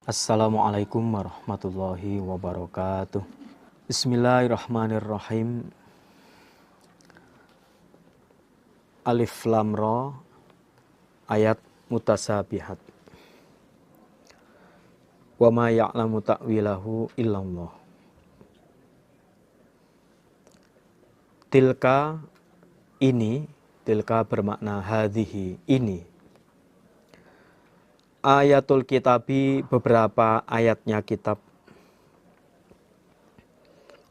Assalamualaikum warahmatullahi wabarakatuh. Bismillahirrahmanirrahim. Alif Lam Ra, ayat mutasabihat. Wa ma ya'lamu ta'wilahu illallah. Tilka ini, tilka bermakna hadhihi ini. Ayatul kitabi, beberapa ayatnya kitab.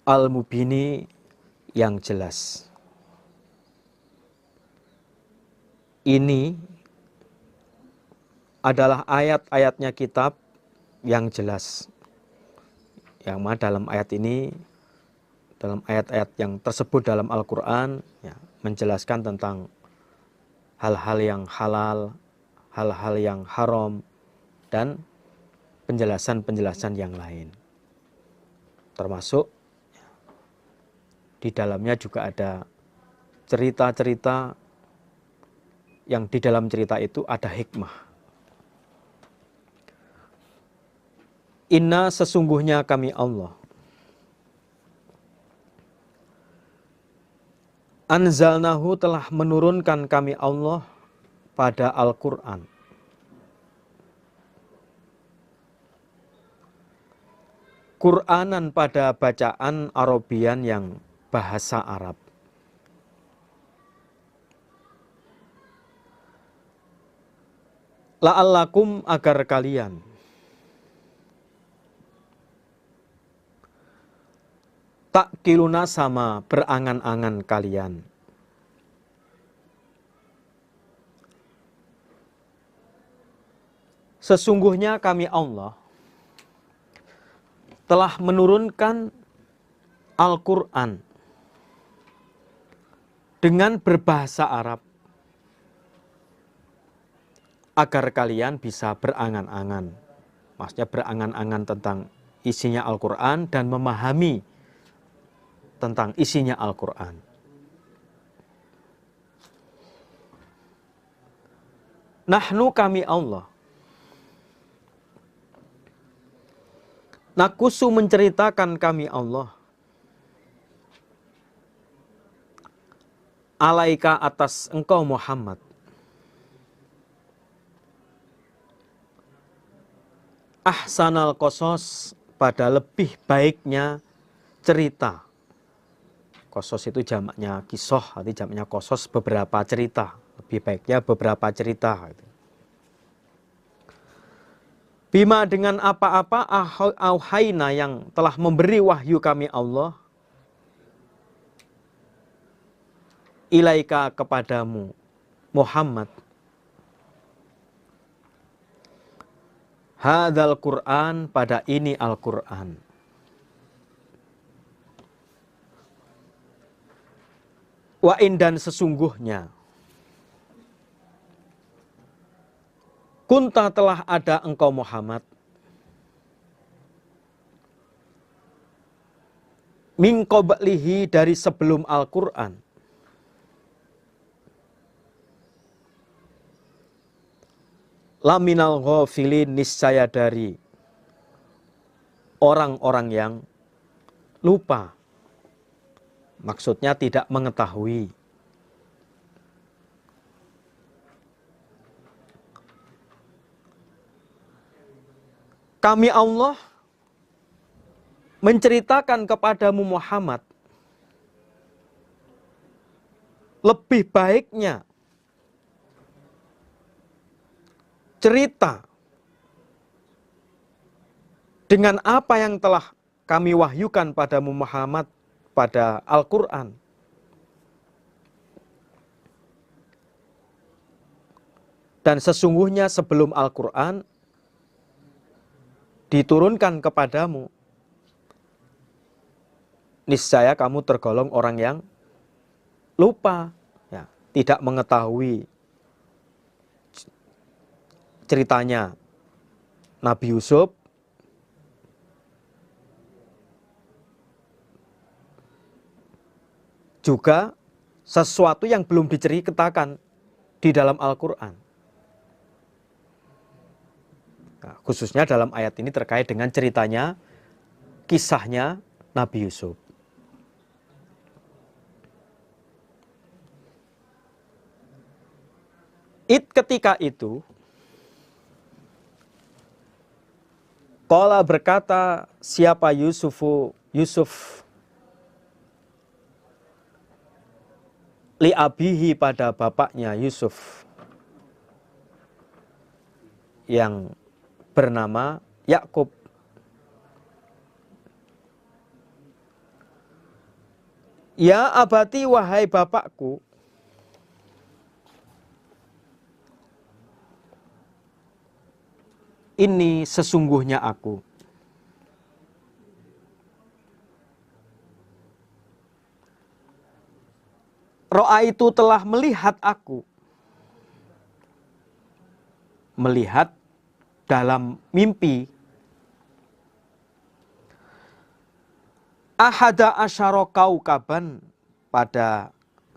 Al-mubini, yang jelas. Ini adalah ayat-ayatnya kitab yang jelas. Yang mana dalam ayat ini, dalam ayat-ayat yang tersebut dalam Al-Quran, ya, menjelaskan tentang hal-hal yang halal, hal-hal yang haram, dan penjelasan-penjelasan yang lain. Termasuk di dalamnya juga ada cerita-cerita yang di dalam cerita itu ada hikmah. Inna, sesungguhnya kami Allah, anzalnahu, telah menurunkan kami Allah pada Al-Quran. Qur'anan, pada bacaan Arabian yang bahasa Arab. La'allakum, agar kalian ta'qiluna, sama berangan-angan kalian. Sesungguhnya kami Allah telah menurunkan Al-Quran dengan berbahasa Arab agar kalian bisa berangan-angan. Maksudnya berangan-angan tentang isinya Al-Quran dan memahami tentang isinya Al-Quran. Nahnu, kami Allah, nakusu, menceritakan kami Allah, alaika, atas engkau Muhammad, ahsanal qasas, pada lebih baiknya cerita. Qasas itu jamaknya kisah, arti jamaknya qasas, beberapa cerita. Lebih baiknya beberapa cerita. Bima, dengan apa-apa, auhayna, yang telah memberi wahyu kami Allah, ilaika, kepadamu Muhammad, hadzal Qur'an, pada ini Al-Qur'an. Wa in, dan sesungguhnya, kunta, telah ada engkau Muhammad, min qablihi, dari sebelum Al-Quran, laminal ghafilin, niscaya dari orang-orang yang lupa. Maksudnya tidak mengetahui. Kami Allah menceritakan kepadamu Muhammad lebih baiknya cerita dengan apa yang telah kami wahyukan padamu Muhammad pada Al-Quran. Dan sesungguhnya sebelum Al-Quran diturunkan kepadamu, niscaya kamu tergolong orang yang lupa, ya, tidak mengetahui ceritanya Nabi Yusuf, juga sesuatu yang belum diceritakan di dalam Al-Quran. Nah, khususnya dalam ayat ini terkait dengan ceritanya, kisahnya Nabi Yusuf. Ketika itu, qala berkata siapa Yusuf li abihi pada bapaknya Yusuf yang bernama Yakub. Ya abati wahai bapakku, ini sesungguhnya aku. Ro'a itu telah melihat aku. Melihat dalam mimpi. Ahada asyara kaukaban pada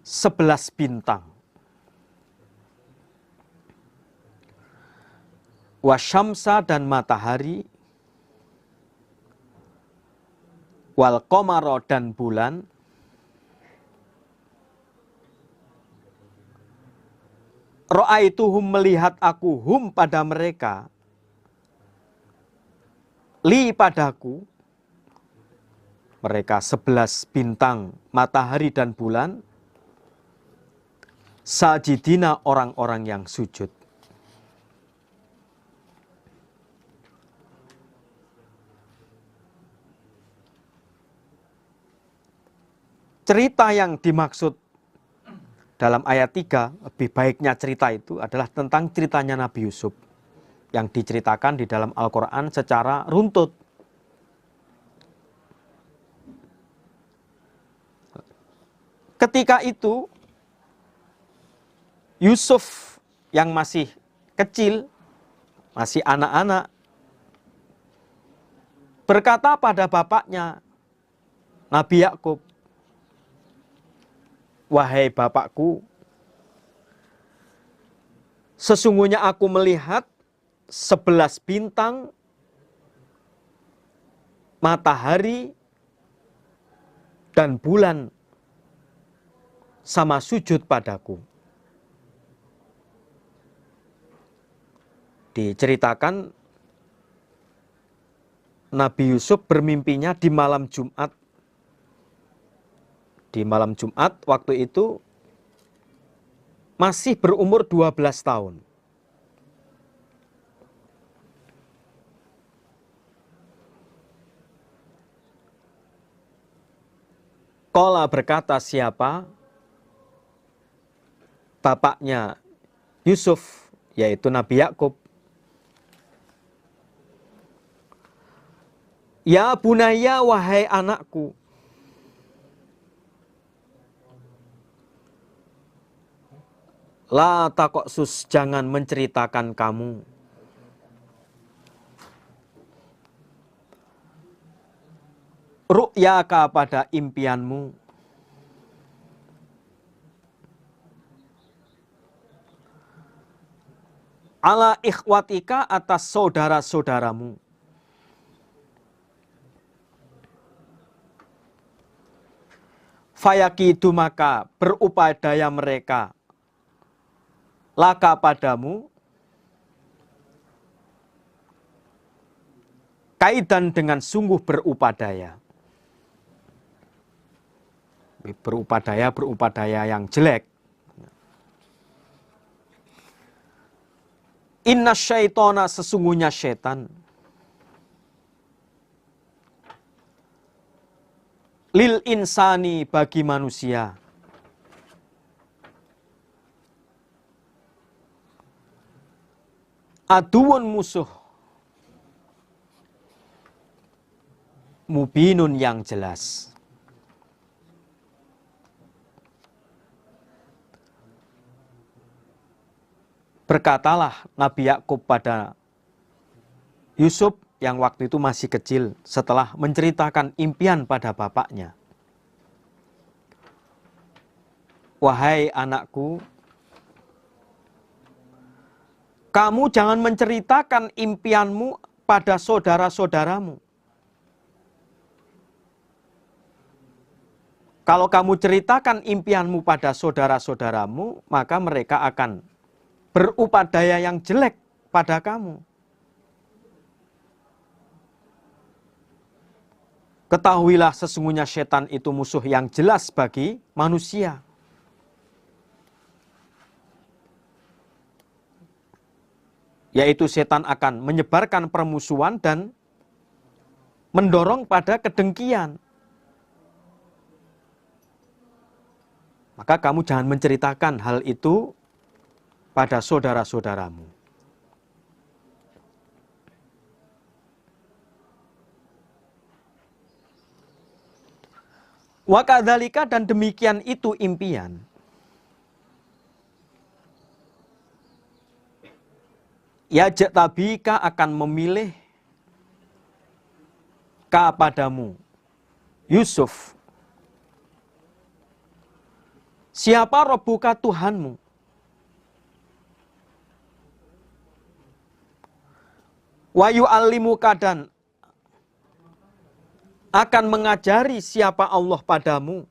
11 bintang. Wasyamsa dan matahari. Wal qamara dan bulan. Ra'aituhum melihat aku hum pada mereka. Li padaku. Mereka 11 bintang, matahari dan bulan. Sajidina orang-orang yang sujud. Cerita yang dimaksud dalam ayat 3, lebih baiknya cerita itu adalah tentang ceritanya Nabi Yusuf yang diceritakan di dalam Al-Quran secara runtut. Ketika itu, Yusuf yang masih kecil, masih anak-anak, berkata pada bapaknya, Nabi Yakub, wahai bapakku, sesungguhnya aku melihat 11 bintang, matahari, dan bulan sama sujud padaku. Diceritakan Nabi Yusuf bermimpinya di malam Jumat. Di malam Jumat waktu itu masih berumur 12 tahun. Qala berkata siapa? Bapaknya Yusuf, yaitu Nabi Yakub. Ya bunaya wahai anakku. La taqsus, jangan menceritakan kamu. Ru'yaka pada impianmu. Ala ikhwatika atas saudara-saudaramu. Fayakidu maka berupaya mereka laka padamu kaidan dengan sungguh berupadaya. Berupadaya yang jelek. Inna syaitona sesungguhnya syaitan. Lil insani bagi manusia. Aduun musuh. Mubinun yang jelas. Berkatalah Nabi Yakub pada Yusuf yang waktu itu masih kecil setelah menceritakan impian pada bapaknya. Wahai anakku, Kamu jangan menceritakan impianmu pada saudara-saudaramu. Kalau kamu ceritakan impianmu pada saudara-saudaramu, maka mereka akan berupadaya yang jelek pada kamu. Ketahuilah sesungguhnya setan itu musuh yang jelas bagi manusia. Yaitu setan akan menyebarkan permusuhan dan mendorong pada kedengkian. Maka kamu jangan menceritakan hal itu pada saudara-saudaramu. Wa kadzalika, dan demikian itu impian. Yajtabika, akan memilih kepadamu Yusuf. Siapa Rabbuka, Tuhanmu? Wa yu'allimuka, dan akan mengajari siapa Allah padamu.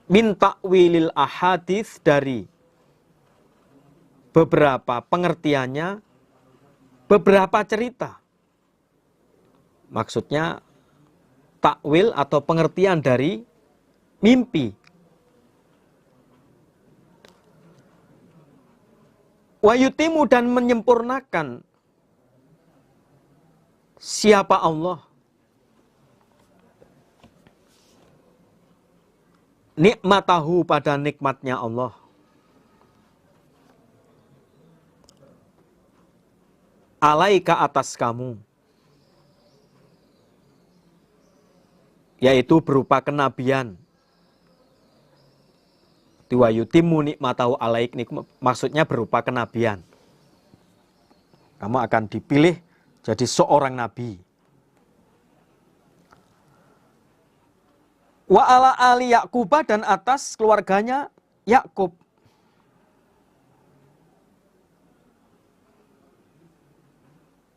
Min ta'wilil ahadits, dari beberapa pengertiannya, beberapa cerita. Maksudnya takwil atau pengertian dari mimpi. Wa yutimu, dan menyempurnakan siapa Allah. Nikmatahu, pada nikmatnya Allah. Alaika, atas kamu. Yaitu berupa kenabian. Wa yutimu nikmatahu alaik, maksudnya berupa kenabian. Kamu akan dipilih jadi seorang nabi. Wa ala ali Ya'qub, dan atas keluarganya Yakub.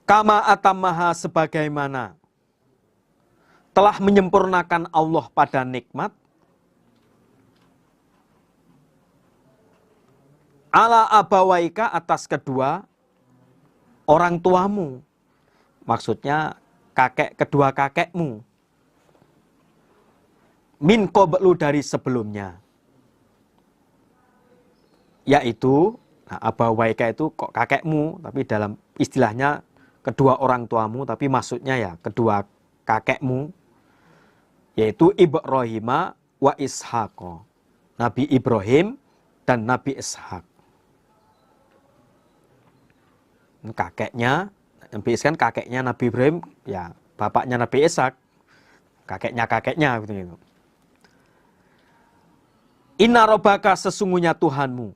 Kama atammaha, sebagaimana telah menyempurnakan Allah pada nikmat ala abawaika, atas kedua orang tuamu. Maksudnya kedua kakekmu. Min qablu, dari sebelumnya. Yaitu, abawaika itu kok kakekmu, tapi dalam istilahnya kedua orang tuamu, tapi maksudnya ya kedua kakekmu. Yaitu Ibrahim wa Ishaq, Nabi Ibrahim dan Nabi Ishaq. Kakeknya Nabi Ishaq kan kakeknya Nabi Ibrahim, ya bapaknya Nabi Ishaq, kakeknya gitu. Inna rabbaka, sesungguhnya Tuhanmu,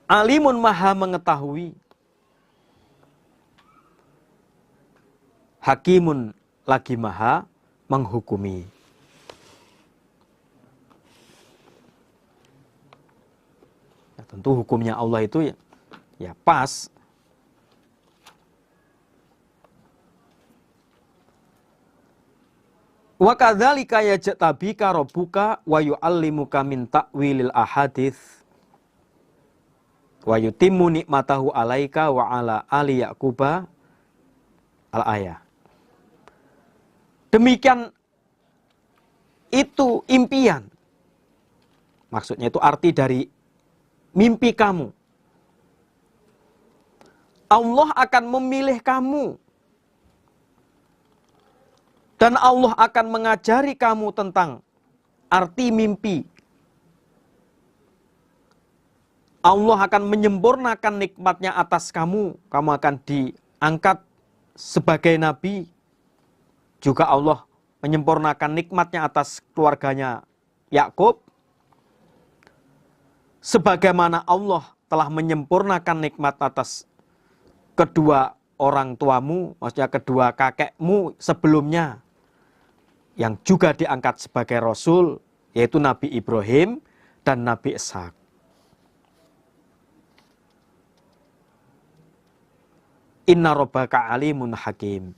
alimun, maha mengetahui, hakimun, lagi maha menghukumi. Ya, tentu hukumnya Allah itu ya pas. Wa kadzalika yajtabika rabbuka wa yu'allimuka min ta'wilil ahadits wa yutimmu nikmatahu 'alaika wa 'ala ali Yaquba, al-ayah. Demikian itu impian. Maksudnya itu arti dari mimpi kamu. Allah akan memilih kamu. Dan Allah akan mengajari kamu tentang arti mimpi. Allah akan menyempurnakan nikmatnya atas kamu. Kamu akan diangkat sebagai nabi. Juga Allah menyempurnakan nikmatnya atas keluarganya Yakub. Sebagaimana Allah telah menyempurnakan nikmat atas kedua orang tuamu, maksudnya kedua kakekmu sebelumnya, yang juga diangkat sebagai rasul, yaitu Nabi Ibrahim dan Nabi Ishak. Inna rabbaka alimun hakim.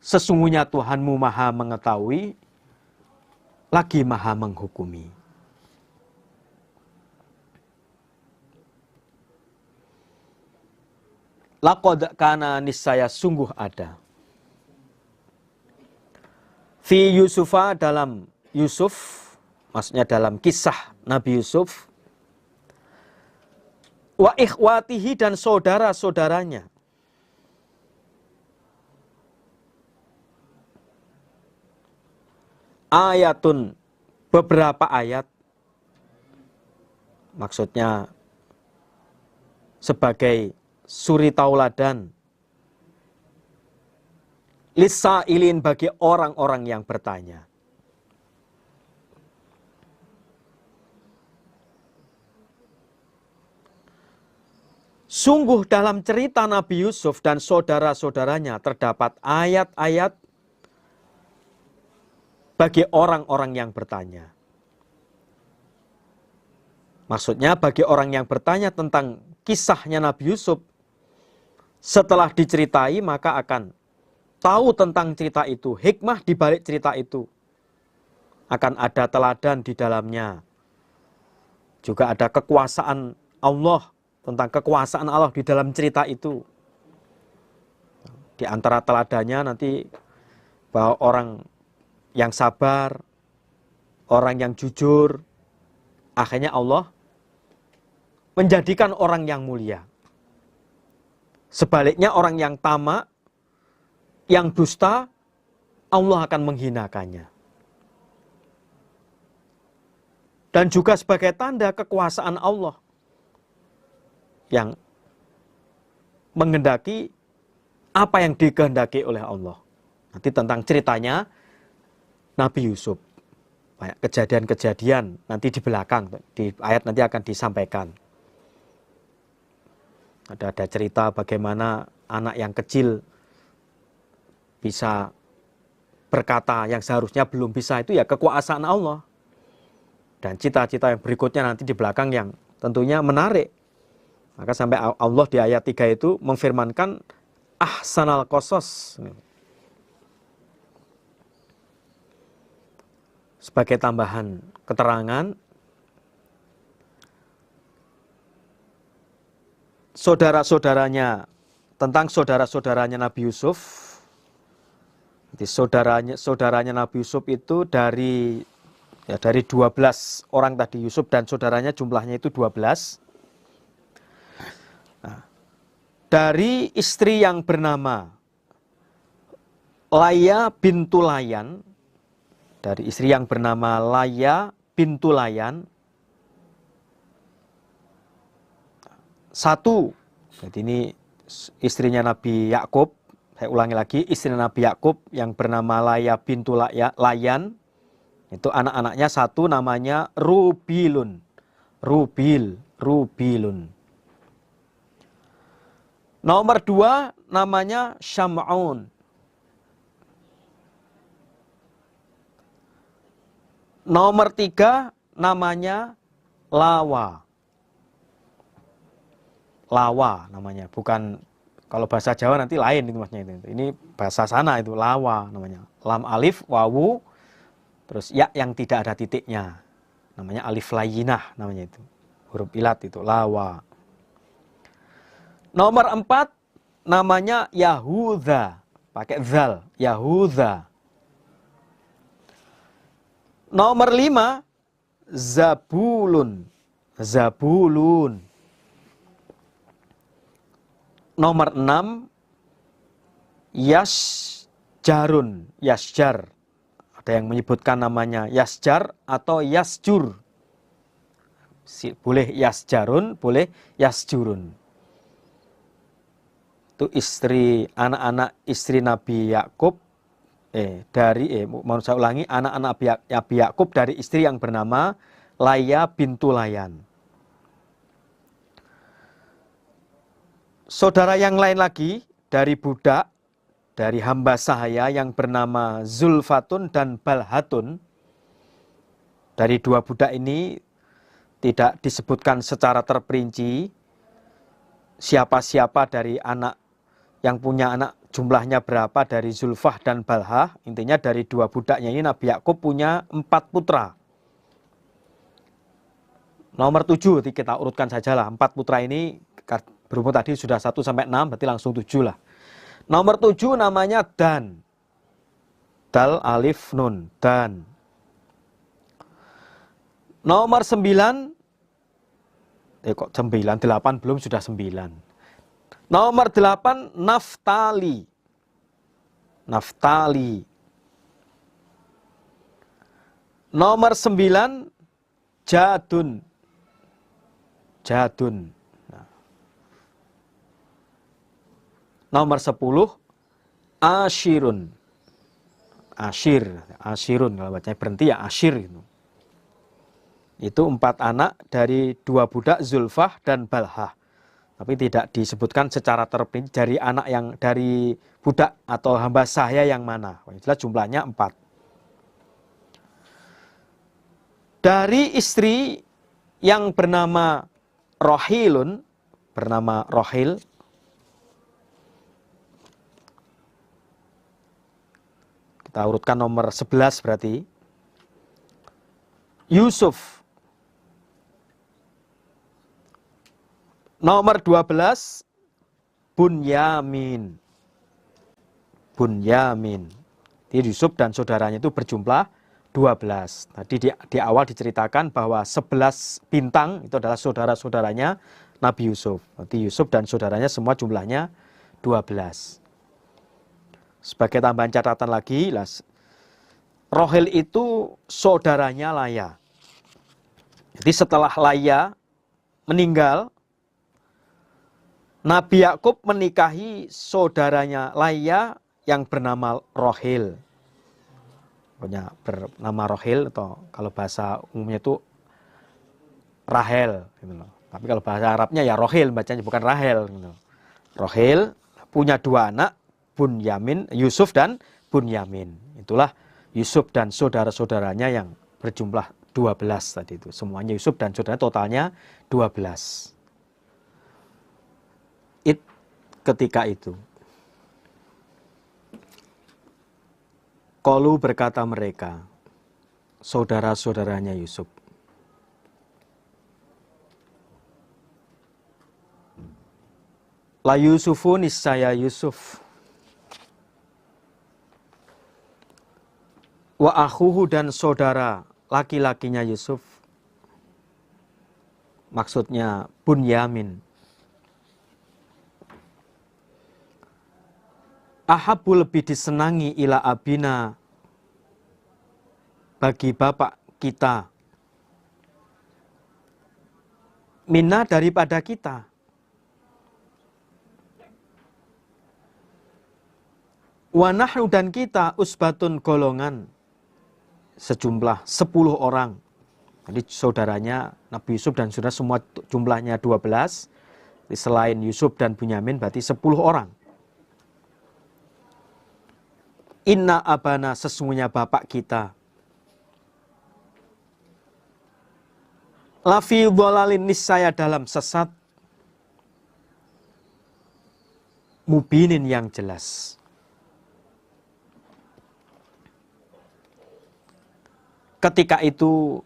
Sesungguhnya Tuhanmu maha mengetahui, lagi maha menghukumi. Laqad kana niscaya sungguh ada. Fi Yusufa dalam Yusuf, maksudnya dalam kisah Nabi Yusuf, wa ikhwatihi dan saudara-saudaranya. Ayatun, beberapa ayat, maksudnya sebagai suri tauladan, lisa'ilin bagi orang-orang yang bertanya. Sungguh dalam cerita Nabi Yusuf dan saudara-saudaranya terdapat ayat-ayat bagi orang-orang yang bertanya. Maksudnya bagi orang yang bertanya tentang kisahnya Nabi Yusuf, setelah diceritai maka akan tahu tentang cerita itu, hikmah di balik cerita itu. Akan ada teladan di dalamnya. Juga ada kekuasaan Allah, tentang kekuasaan Allah di dalam cerita itu. Di antara teladannya nanti bahwa orang yang sabar, orang yang jujur, akhirnya Allah menjadikan orang yang mulia. Sebaliknya orang yang tamak, yang dusta, Allah akan menghinakannya. Dan juga sebagai tanda kekuasaan Allah yang menghendaki apa yang dikehendaki oleh Allah. Nanti tentang ceritanya Nabi Yusuf. Banyak kejadian-kejadian nanti di belakang, di ayat nanti akan disampaikan. Ada cerita bagaimana anak yang kecil bisa berkata yang seharusnya belum bisa, itu ya kekuasaan Allah. Dan cita-cita yang berikutnya nanti di belakang yang tentunya menarik. Maka sampai Allah di ayat 3 itu memfirmankan ahsanal qasas. Sebagai tambahan keterangan, tentang saudara-saudaranya Nabi Yusuf. Jadi saudaranya Nabi Yusuf itu dari 12 orang tadi, Yusuf dan saudaranya jumlahnya itu 12. Nah, dari istri yang bernama Laya bintu Layan, dari istri yang bernama Laya bintu Layan, satu, jadi ini istrinya Nabi Yakub, saya ulangi lagi, istri Nabi Yakub yang bernama Laya bintu Layan, itu anak-anaknya satu namanya Rubilun, Rubilun. Nomor 2 namanya Syam'un. Nomor 3 namanya Lawa. Lawa namanya, bukan kalau bahasa Jawa nanti lain itu maksudnya itu. Ini bahasa sana itu Lawa namanya. Lam alif wawu terus ya yang tidak ada titiknya. Namanya alif layinah namanya itu. Huruf ilat itu Lawa. Nomor 4 namanya Yahudha, pakai zal, Yahudha. Nomor 5 Zabulun, Zabulun. Nomor 6 Yasjarun, Yasjar. Ada yang menyebutkan namanya Yasjar atau Yasjur. Boleh Yasjarun, boleh Yasjurun. Itu anak-anak istri Nabi Yakub, mau saya ulangi, anak-anak Nabi Yakub dari istri yang bernama Laya bintu Layan. Saudara yang lain lagi dari budak, dari hamba sahaya yang bernama Zulfatun dan Balhatun, Dari dua budak ini tidak disebutkan secara terperinci siapa-siapa dari anak yang punya anak jumlahnya berapa dari Zulfah dan Balhah. Intinya dari dua budaknya ini Nabi Yakub punya 4 putra. Nomor 7 kita urutkan sajalah. 4 putra ini berhubung tadi sudah 1 sampai 6 berarti langsung 7 lah. Nomor 7 namanya Dan. Dal, alif, nun, Dan. Nomor 9, kok 9, 8 belum sudah 9. Nomor 8, Naftali. Naftali. Nomor 9, Jadun. Jadun. Nah. Nomor 10, Ashirun. Ashirun, kalau bacanya berhenti ya Ashir gitu. Itu 4 anak dari 2 budak Zulfah dan Balhah. Tapi tidak disebutkan secara terperinci dari anak yang dari budak atau hamba sahaya yang mana. Jelas jumlahnya 4. Dari istri yang bernama Rohilun, bernama Rohil, kita urutkan nomor 11 berarti. Yusuf. Nomor 12, Bunyamin. Bunyamin. Jadi Yusuf dan saudaranya itu berjumlah 12. Tadi di awal diceritakan bahwa 11 bintang itu adalah saudara-saudaranya Nabi Yusuf. Nanti Yusuf dan saudaranya semua jumlahnya 12. Sebagai tambahan catatan lagi, Rohil itu saudaranya Laya. Jadi setelah Laya meninggal, Nabi Yakub menikahi saudaranya Laya yang bernama Rohil. Punya bernama Rohil atau kalau bahasa umumnya itu Rahel. Gitu loh. Tapi kalau bahasa Arabnya ya Rohil, bacanya bukan Rahel. Gitu. Rohil punya 2 anak, Bunyamin, Yusuf dan Bunyamin. Itulah Yusuf dan saudara-saudaranya yang berjumlah 12 tadi itu. Semuanya Yusuf dan saudaranya totalnya 12. Ketika itu Qalu berkata mereka, saudara-saudaranya Yusuf, La Yusufu niscaya Yusuf, wa akhuhu dan saudara laki-lakinya Yusuf, maksudnya Bunyamin, ahabbu lebih disenangi ila abina bagi bapak kita, minna daripada kita, wa nahnu dan kita usbatun golongan sejumlah 10 orang. Jadi saudaranya Nabi Yusuf dan saudara semua jumlahnya 12. Selain Yusuf dan Bunyamin berarti 10 orang. Inna abana sesungguhnya bapak kita, lafi dhalalin niscaya dalam sesat, mubinin yang jelas. Ketika itu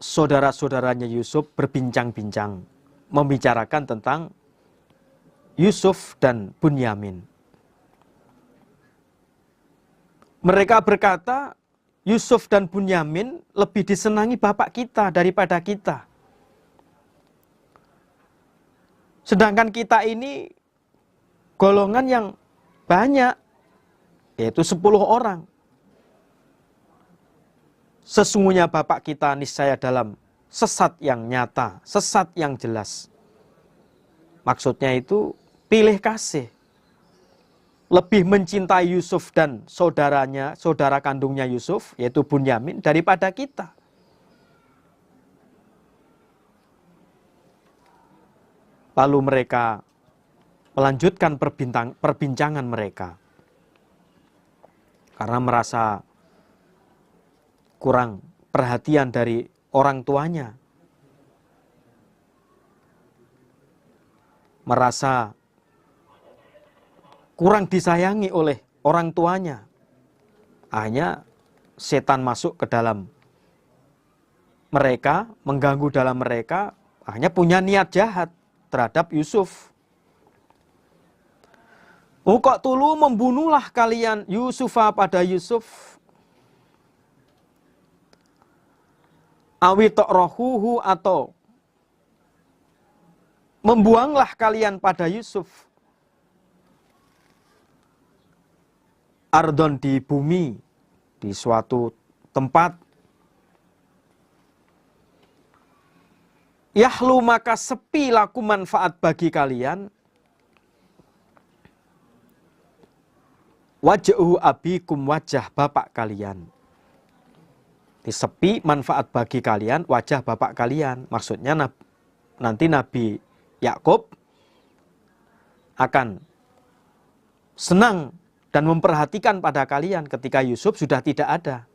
saudara-saudaranya Yusuf berbincang-bincang membicarakan tentang Yusuf dan Bunyamin. Mereka berkata, Yusuf dan Bunyamin lebih disenangi bapak kita daripada kita. Sedangkan kita ini golongan yang banyak, yaitu 10 orang. Sesungguhnya bapak kita niscaya dalam sesat yang nyata, sesat yang jelas. Maksudnya itu pilih kasih. Lebih mencintai Yusuf dan saudaranya, saudara kandungnya Yusuf, yaitu Bunyamin, daripada kita. Lalu mereka melanjutkan perbincangan mereka. Karena merasa kurang perhatian dari orang tuanya, merasa kurang disayangi oleh orang tuanya. Akhirnya setan masuk ke dalam mereka, mengganggu dalam mereka, akhirnya punya niat jahat terhadap Yusuf. Uqtulu, membunuhlah kalian Yusufa pada Yusuf. Awi to'rohuhu, atau membuanglah kalian pada Yusuf. Ardon, di bumi, di suatu tempat. Yahlu, maka sepi laku manfaat bagi kalian. Wajhu abikum, wajah bapak kalian. Sepi manfaat bagi kalian wajah bapak kalian. Maksudnya nanti Nabi Yakub akan senang dan memperhatikan pada kalian ketika Yusuf sudah tidak ada.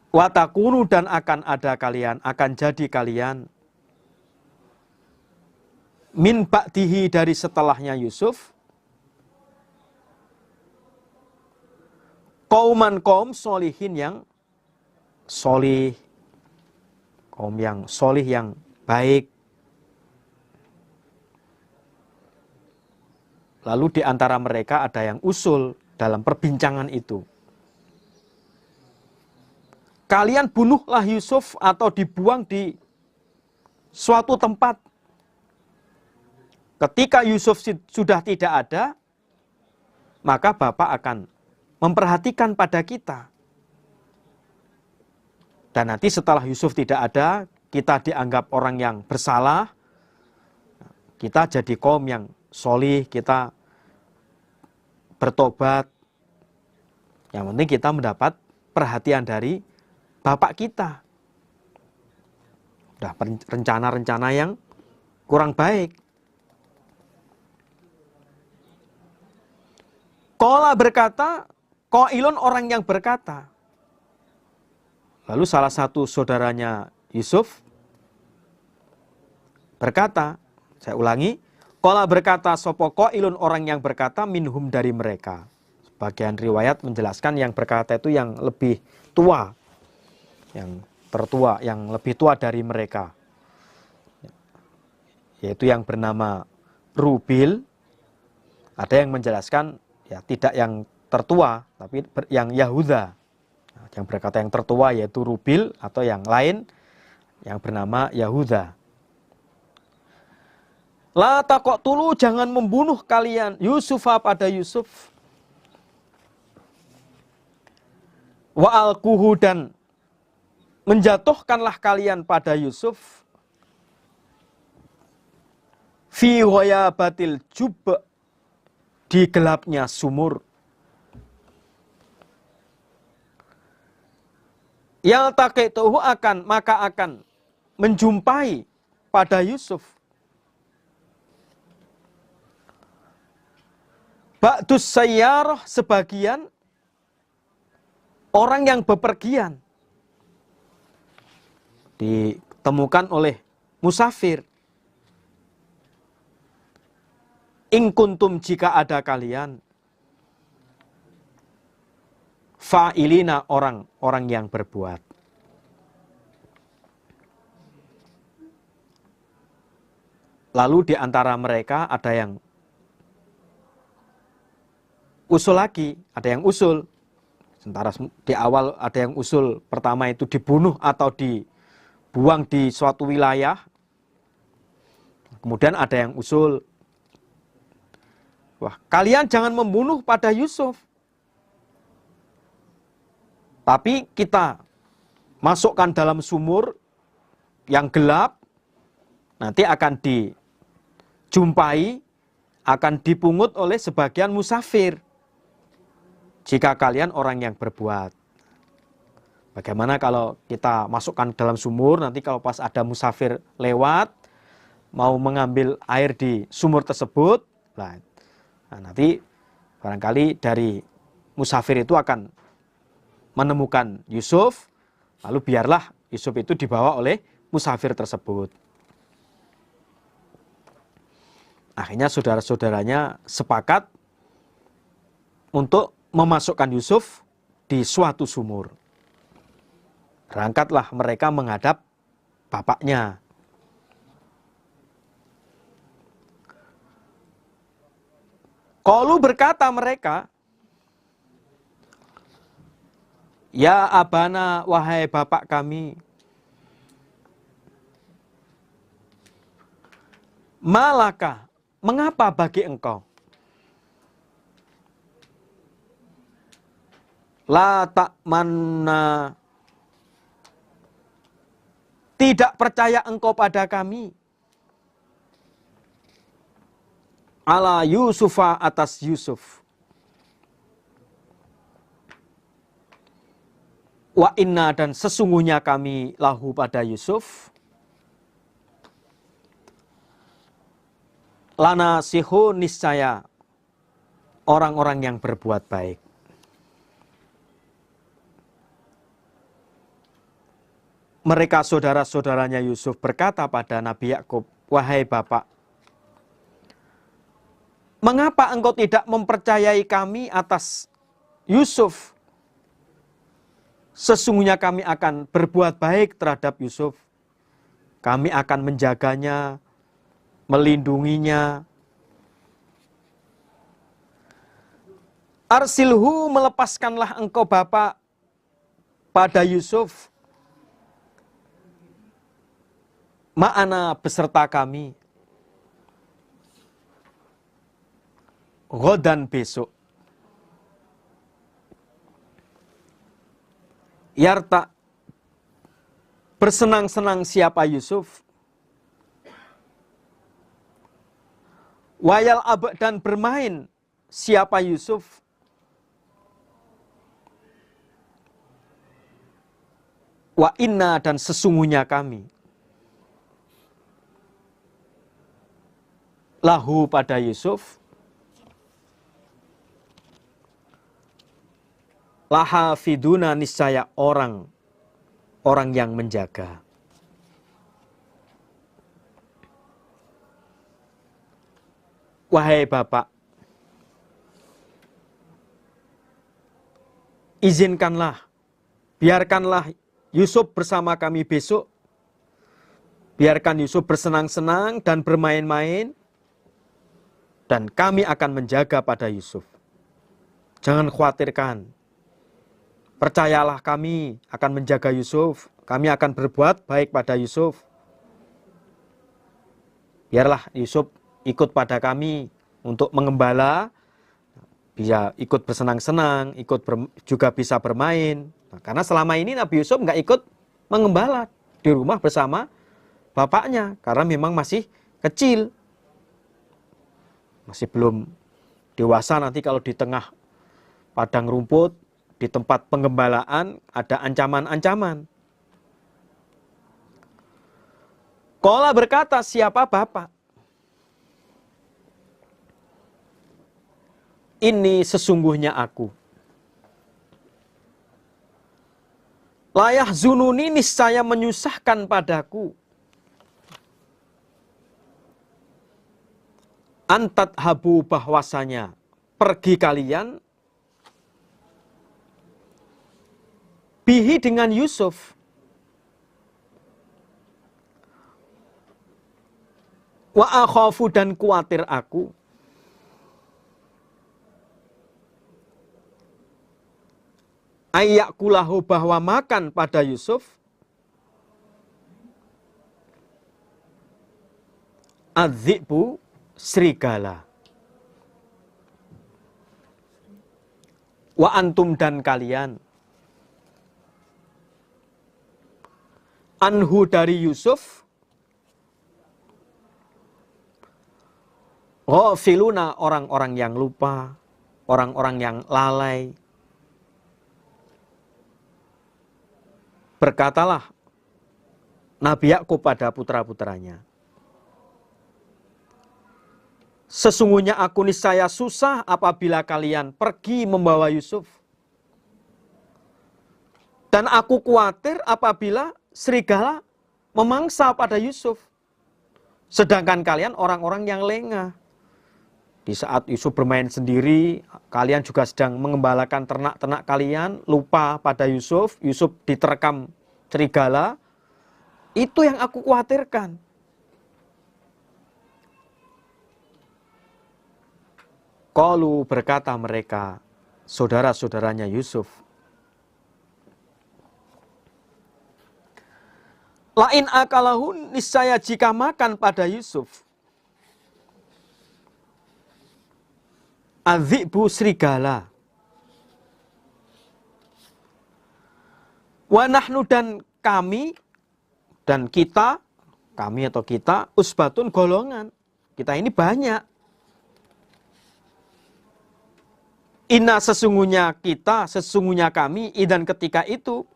Watakunu, dan akan ada kalian, akan jadi kalian. Min ba'dihi, dari setelahnya Yusuf. Qauman, kaum solihin, yang solih. Kaum yang solih, yang baik. Lalu di antara mereka ada yang usul dalam perbincangan itu. Kalian bunuhlah Yusuf atau dibuang di suatu tempat. Ketika Yusuf sudah tidak ada, maka Bapak akan memperhatikan pada kita. Dan nanti setelah Yusuf tidak ada, kita dianggap orang yang bersalah. Kita jadi kaum yang solih, kita bertobat. Yang penting kita mendapat perhatian dari Bapak kita. Udah rencana-rencana yang kurang baik. Qala, berkata, qailun, orang yang berkata. Lalu salah satu saudaranya Yusuf berkata, saya ulangi, qala, berkata, sopo qailun, orang yang berkata, minhum, dari mereka. Sebagian riwayat menjelaskan yang berkata itu yang lebih tua, yang tertua, yang lebih tua dari mereka, yaitu yang bernama Rubil. Ada yang menjelaskan ya tidak yang tertua, tapi yang Yahuda. Yang berkata yang tertua yaitu Rubil, atau yang lain yang bernama Yahuda. La taqtulu, jangan membunuh kalian Yusufa pada Yusuf. Wa alquhu, dan menjatuhkanlah kalian pada Yusuf. Fi ghayabatil jub, di gelapnya sumur. Yaltaqituhu, maka akan menjumpai pada Yusuf. Ba'dus sayyarah, sebagian orang yang bepergian. Ditemukan oleh musafir. In kuntum, jika ada kalian. Fa'ilina, orang-orang yang berbuat. Lalu di antara mereka ada yang usul lagi, ada yang usul. Sementara di awal ada yang usul pertama itu dibunuh atau dibuang di suatu wilayah. Kemudian ada yang usul, wah, kalian jangan membunuh pada Yusuf, tapi kita masukkan dalam sumur yang gelap, nanti akan dijumpai, akan dipungut oleh sebagian musafir. Jika kalian orang yang berbuat. Bagaimana kalau kita masukkan dalam sumur, nanti kalau pas ada musafir lewat, mau mengambil air di sumur tersebut, nah nanti barangkali dari musafir itu akan menemukan Yusuf, lalu biarlah Yusuf itu dibawa oleh musafir tersebut. Akhirnya saudara-saudaranya sepakat untuk memasukkan Yusuf di suatu sumur. Berangkatlah mereka menghadap bapaknya. Qalu berkata mereka, ya abana, wahai bapak kami, malaka, mengapa bagi engkau? La ta'manna, tidak percaya engkau pada kami. Ala Yusufa, atas Yusuf. Wa inna, dan sesungguhnya kami lahu pada Yusuf. Lana sihu, niscaya orang-orang yang berbuat baik. Mereka saudara-saudaranya Yusuf berkata pada Nabi Yakub, wahai bapak, mengapa engkau tidak mempercayai kami atas Yusuf? Sesungguhnya kami akan berbuat baik terhadap Yusuf. Kami akan menjaganya, melindunginya. Arsilhu, melepaskanlah engkau bapak pada Yusuf. Ma'ana, beserta kami. Ghodan, besok. Yarta, bersenang-senang siapa Yusuf. Wayal abad, dan bermain siapa Yusuf. Wa inna, dan sesungguhnya kami. Lahu, pada Yusuf. Lahafiduna, niscaya orang yang menjaga. Wahai bapak, izinkanlah, biarkanlah Yusuf bersama kami besok. Biarkan Yusuf bersenang-senang dan bermain-main, dan kami akan menjaga pada Yusuf. Jangan khawatirkan. Percayalah, kami akan menjaga Yusuf. Kami akan berbuat baik pada Yusuf. Biarlah Yusuf ikut pada kami untuk mengembala. Bisa ikut bersenang-senang, juga bisa bermain. Nah, karena selama ini Nabi Yusuf nggak ikut mengembala di rumah bersama bapaknya. Karena memang masih kecil. Masih belum dewasa, nanti kalau di tengah padang rumput, di tempat penggembalaan ada ancaman-ancaman. Qala, berkata siapa bapak? Ini sesungguhnya aku. Layah zununi, niscaya menyusahkan padaku. Antat habu, bahwasanya pergi kalian. Bihi, dengan Yusuf. Wa akhafu, dan kuatir aku. Ayyakulahu, bahwa makan pada Yusuf. Adzibu, serigala. Wa antum, dan kalian. Anhu, dari Yusuf. Ghafiluna, orang-orang yang lupa, orang-orang yang lalai. Berkatalah Nabi Yakub pada putra-putranya, sesungguhnya aku niscaya susah apabila kalian pergi membawa Yusuf. Dan aku khawatir apabila serigala memangsa pada Yusuf. Sedangkan kalian orang-orang yang lengah. Di saat Yusuf bermain sendiri, kalian juga sedang mengembalakan ternak-ternak kalian, lupa pada Yusuf. Yusuf diterkam serigala. Itu yang aku khawatirkan. Qalu, berkata mereka, saudara-saudaranya Yusuf, lain akalahun, niscaya jika makan pada Yusuf, adzibu, serigala, wa nahnu, dan kami, dan kita, kami atau kita, usbatun, golongan, kita ini banyak. Inna, sesungguhnya kita, sesungguhnya kami, idan, ketika itu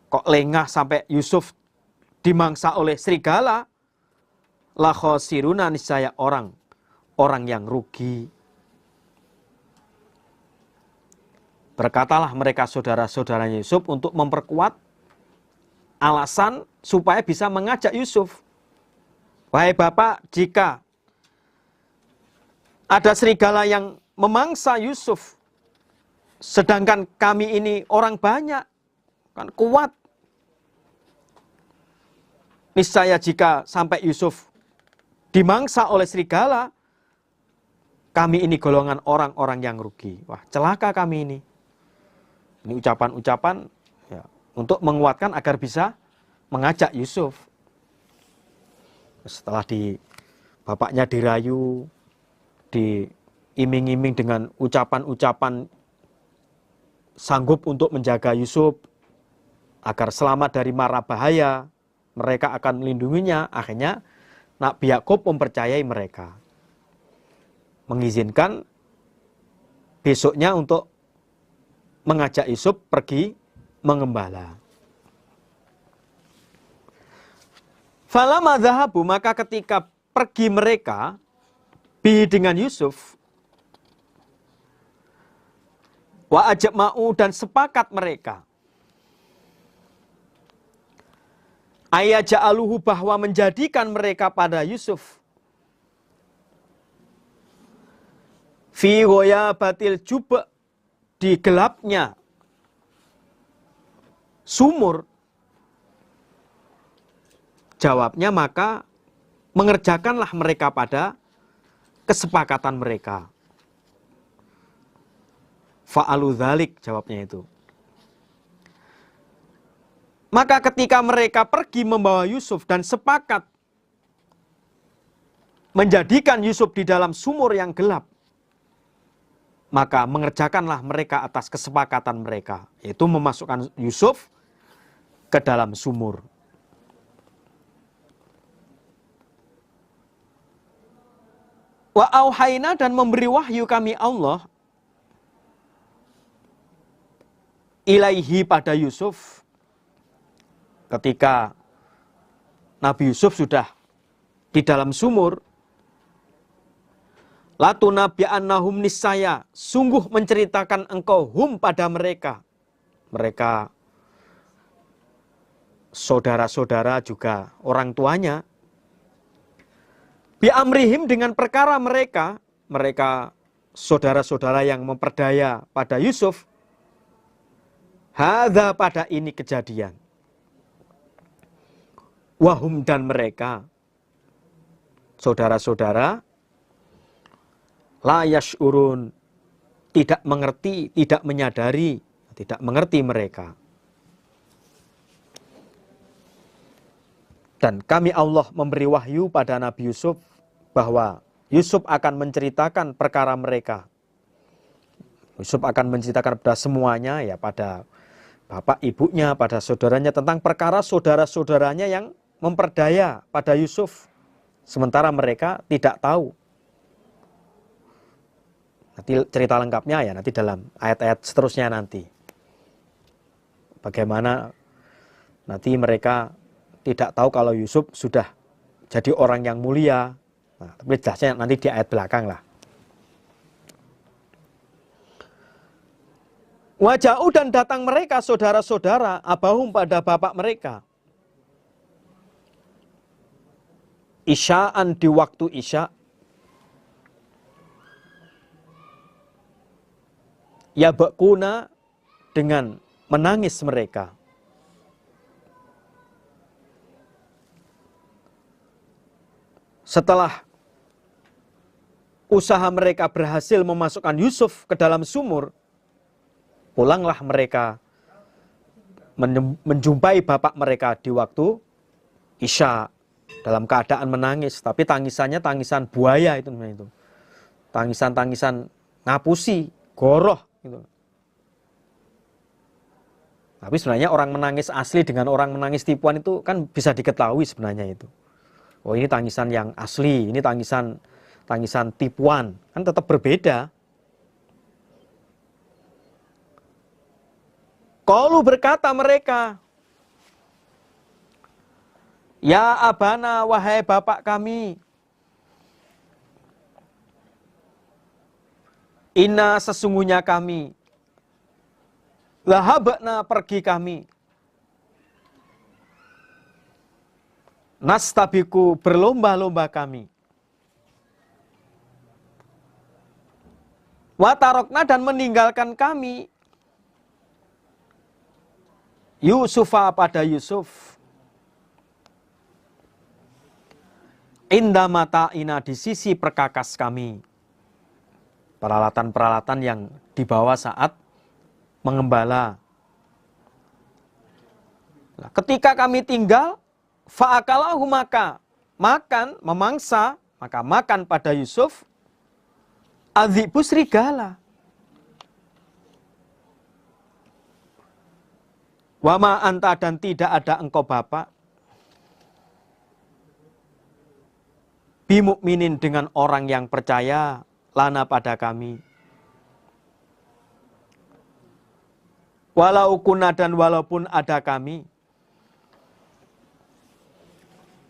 kok lengah sampai Yusuf dimangsa oleh serigala, la khosiruna, niscaya orang yang rugi. Berkatalah mereka saudara-saudaranya Yusuf untuk memperkuat alasan supaya bisa mengajak Yusuf. Wahai Bapak, jika ada serigala yang memangsa Yusuf, sedangkan kami ini orang banyak, kan kuat. Niscaya jika sampai Yusuf dimangsa oleh serigala, kami ini golongan orang-orang yang rugi. Wah, celaka kami ini. Ini ucapan-ucapan ya, untuk menguatkan agar bisa mengajak Yusuf. Setelah bapaknya dirayu, diiming-iming dengan ucapan-ucapan sanggup untuk menjaga Yusuf agar selamat dari mara bahaya, mereka akan melindunginya. Akhirnya Nabi Yakub mempercayai mereka, mengizinkan besoknya untuk mengajak Yusuf pergi mengembala. Falamma dzahabu, maka ketika pergi mereka dengan Yusuf, wa ajma'u, dan sepakat mereka, ayaja'aluhu, bahwa menjadikan mereka pada Yusuf, fi ghayabatil jub', di gelapnya sumur. Jawabnya, maka mengerjakanlah mereka pada kesepakatan mereka. Fa'alu dzalik, jawabnya itu. Maka ketika mereka pergi membawa Yusuf dan sepakat menjadikan Yusuf di dalam sumur yang gelap, maka mengerjakanlah mereka atas kesepakatan mereka, yaitu memasukkan Yusuf ke dalam sumur. Wa auhayna, dan memberi wahyu kami Allah, ilaihi, pada Yusuf, ketika Nabi Yusuf sudah di dalam sumur, latunabi'annahum, niscaya sungguh menceritakan engkau hum, pada mereka. Mereka saudara-saudara juga orang tuanya, bi'amrihim, dengan perkara mereka saudara-saudara yang memperdaya pada Yusuf, hadza, pada ini kejadian, wahum, dan mereka saudara-saudara, la yash'urun, tidak mengerti, tidak menyadari, tidak mengerti mereka. Dan kami Allah memberi wahyu pada Nabi Yusuf bahwa Yusuf akan menceritakan perkara mereka. Yusuf akan menceritakan pada semuanya, ya, pada bapak ibunya, pada saudaranya, tentang perkara saudara-saudaranya yang memperdaya pada Yusuf, sementara mereka tidak tahu. Nanti cerita lengkapnya ya nanti dalam ayat-ayat seterusnya nanti. Bagaimana nanti mereka tidak tahu kalau Yusuf sudah jadi orang yang mulia. Nah, tapi jelasnya nanti di ayat belakang lah. Waja'u dan datang mereka saudara-saudara abahum pada bapak mereka. Isya'an di waktu isya. Ya bakuna dengan menangis mereka. Setelah usaha mereka berhasil memasukkan Yusuf ke dalam sumur, pulanglah mereka menjumpai bapak mereka di waktu isya dalam keadaan menangis, tapi tangisannya tangisan buaya itu. Tangisan-tangisan ngapusi, goroh gitu. Tapi sebenarnya orang menangis asli dengan orang menangis tipuan itu kan bisa diketahui sebenarnya itu. Oh, ini tangisan yang asli, ini tangisan tipuan, kan tetap berbeda. Qalu berkata mereka, ya abana, wahai bapak kami, inna sesungguhnya kami, lahabna pergi kami, nastabiku berlomba-lomba kami, watarokna dan meninggalkan kami, Yusufa pada Yusuf, inda mata'ina di sisi perkakas kami, peralatan-peralatan yang dibawa saat mengembala. Nah, ketika kami tinggal, fa'akalahu maka makan, memangsa, maka makan pada Yusuf, adzibu serigala. Wama anta dan tidak ada engkau bapak, bimukminin dengan orang yang percaya, lana pada kami. Walau kuna dan walaupun ada kami,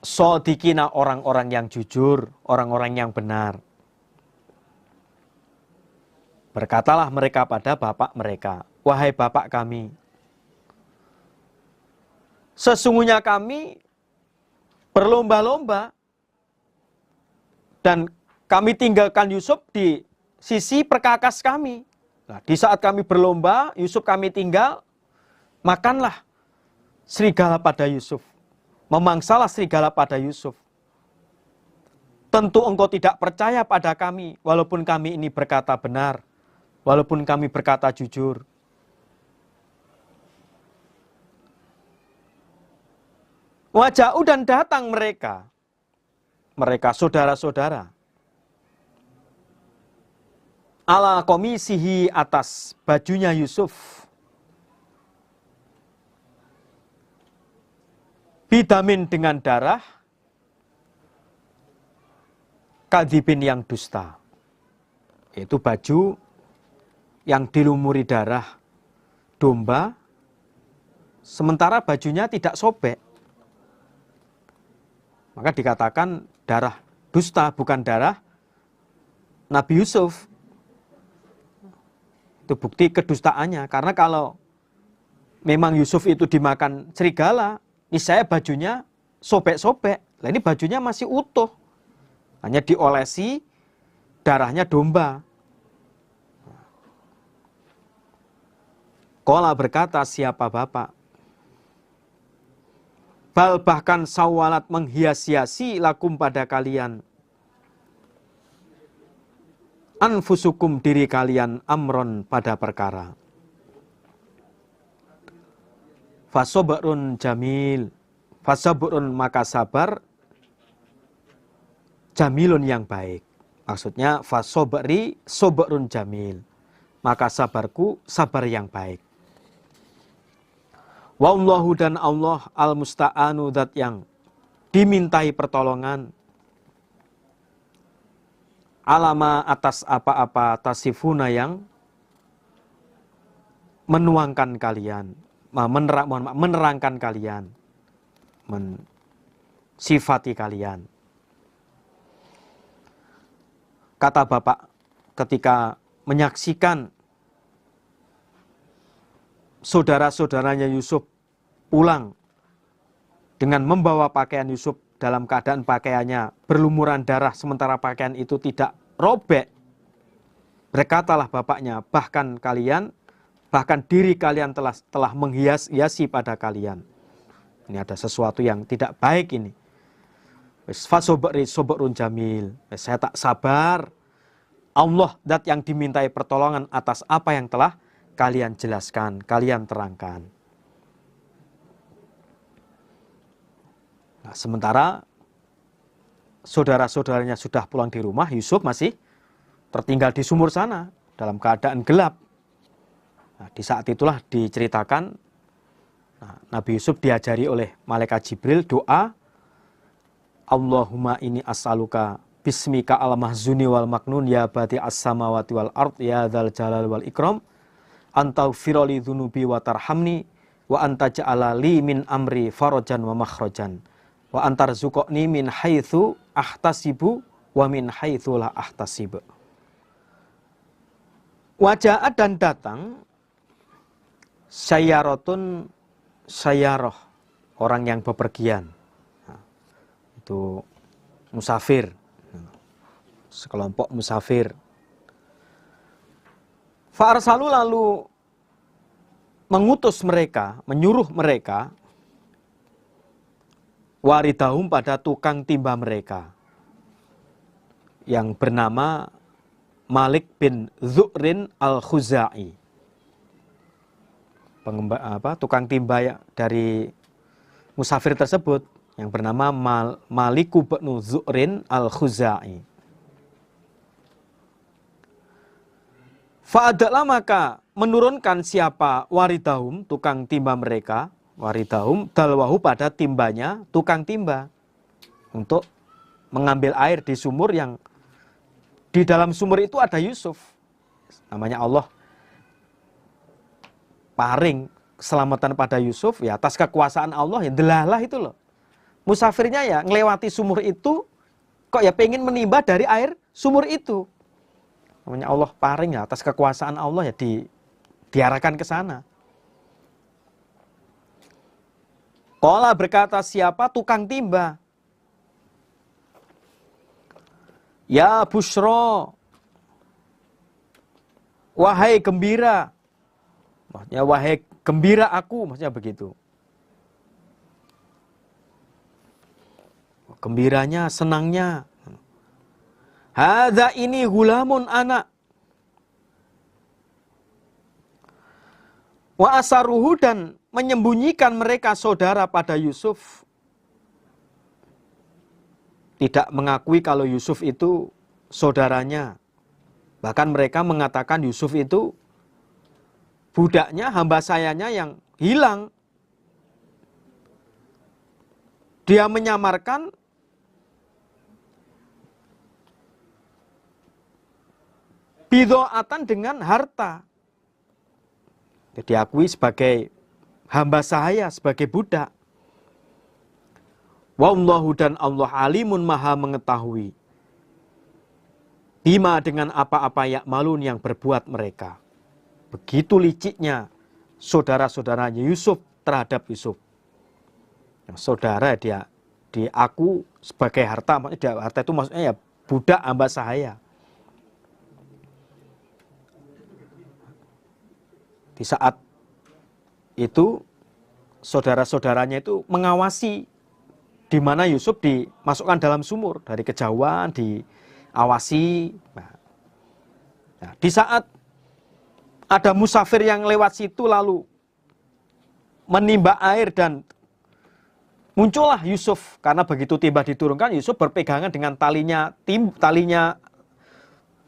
sodikina orang-orang yang jujur, orang-orang yang benar. Berkatalah mereka pada bapak mereka, wahai bapak kami, sesungguhnya kami berlomba-lomba dan kami tinggalkan Yusuf di sisi perkakas kami. Nah, di saat kami berlomba, Yusuf kami tinggal, makanlah serigala pada Yusuf. Memangsalah serigala pada Yusuf. Tentu engkau tidak percaya pada kami, walaupun kami ini berkata benar, walaupun kami berkata jujur. Waja'u dan datang mereka saudara-saudara, ala komisihi atas bajunya Yusuf, bidamin dengan darah, kadhibin yang dusta. Itu baju yang dilumuri darah domba, sementara bajunya tidak sobek. Maka dikatakan darah dusta, bukan darah Nabi Yusuf. Itu bukti kedustaannya. Karena kalau memang Yusuf itu dimakan serigala, niscaya bajunya sobek-sobek. Nah, ini bajunya masih utuh. Hanya diolesi darahnya domba. Qala berkata, siapa bapak? Bal bahkan sawalat menghias-hiasi lakum pada kalian, anfusukum diri kalian, amron pada perkara. Fasobrun jamil, fasobrun maka sabar, jamilun yang baik. Maksudnya fasobri sobrun jamil, maka sabarku sabar yang baik. Wallahu dan Allah al-musta'anu dat yang dimintai pertolongan, alama atas apa-apa tasifuna yang menuangkan kalian, menerangkan kalian, mensifati kalian. Kata bapak ketika menyaksikan saudara-saudaranya Yusuf pulang dengan membawa pakaian Yusuf dalam keadaan pakaiannya berlumuran darah sementara pakaian itu tidak robek, berkatalah bapaknya, bahkan diri kalian telah menghias-hiasi pada kalian. Ini ada sesuatu yang tidak baik ini. Fasobrun jamil. Saya tak sabar. Allah zat yang dimintai pertolongan atas apa yang telah kalian jelaskan, kalian terangkan. Nah, sementara saudara-saudaranya sudah pulang di rumah, Yusuf masih tertinggal di sumur sana dalam keadaan gelap. Nah, di saat itulah diceritakan, Nabi Yusuf diajari oleh malaikat Jibril doa, Allahumma inni as'aluka bismika al-mahzuni wal maknun ya bati as-samawati wal ard ya dzal jalal wal ikram antaghfira li dzunubi wa tarhamni wa anta ja'ala li min amri farajan wa makhrajan wa antarzuqni min haitsu ahtasibu wa min haitsu la ahtasib. Waja'a dan datang sayyaratun sayyarah, orang yang bepergian. Nah, itu musafir, sekelompok musafir. Fa'arsalu lalu mengutus mereka, menyuruh mereka waridahum pada tukang timba mereka yang bernama Malik bin Zu'rin al-Khuzai. Tukang timba dari musafir tersebut yang bernama Malik bin Zu'rin al-Khuzai. Fa'adaklah maka menurunkan siapa waridahum, tukang timba mereka, waridahum dalwahu pada timbanya, tukang timba, untuk mengambil air di sumur yang di dalam sumur itu ada Yusuf. Namanya Allah paring keselamatan pada Yusuf ya atas kekuasaan Allah, ya delalah itu loh. Musafirnya ya ngelewati sumur itu kok ya pengen menimba dari air sumur itu. Namanya Allah paring ya atas kekuasaan Allah ya diarahkan ke sana. Qala berkata siapa tukang timba, ya Bushra, wahai gembira. Maksudnya wahai gembira aku, maksudnya begitu. Gembiranya, senangnya. Hadza ini gulamun anak. Wa asaruhu dan menyembunyikan mereka saudara pada Yusuf. Tidak mengakui kalau Yusuf itu saudaranya. Bahkan mereka mengatakan Yusuf itu budaknya, hamba sayanya yang hilang. Dia menyamarkan bidoatan dengan harta. Diakui sebagai hamba saya, sebagai budak. Wallahu dan Allah alimun maha mengetahui. Bima dengan apa-apa ya'malun yang berbuat mereka. Begitu liciknya saudara-saudaranya Yusuf terhadap Yusuf. Saudara dia diaku sebagai harta, maksudnya harta itu maksudnya ya budak hamba saya. Di saat itu saudara-saudaranya itu mengawasi di mana Yusuf dimasukkan dalam sumur, dari kejauhan diawasi. Nah, di saat ada musafir yang lewat situ lalu menimba air dan muncullah Yusuf, karena begitu timba diturunkan Yusuf berpegangan dengan talinya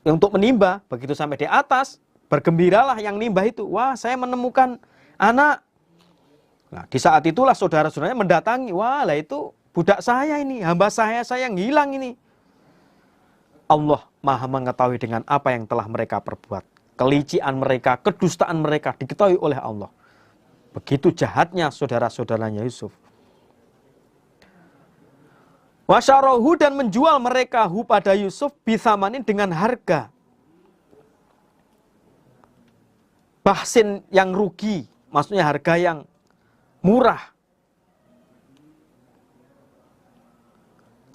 untuk menimba. Begitu sampai di atas, bergembiralah yang nimba itu. Wah, saya menemukan anak. Nah, di saat itulah saudara-saudaranya mendatangi. Wah, lah itu budak saya ini, hamba saya yang hilang ini. Allah maha mengetahui dengan apa yang telah mereka perbuat. Kelician mereka, kedustaan mereka diketahui oleh Allah. Begitu jahatnya saudara-saudaranya Yusuf. Wasyarahu dan menjual mereka pada Yusuf bisamanin dengan harga bahsin yang rugi, maksudnya harga yang murah.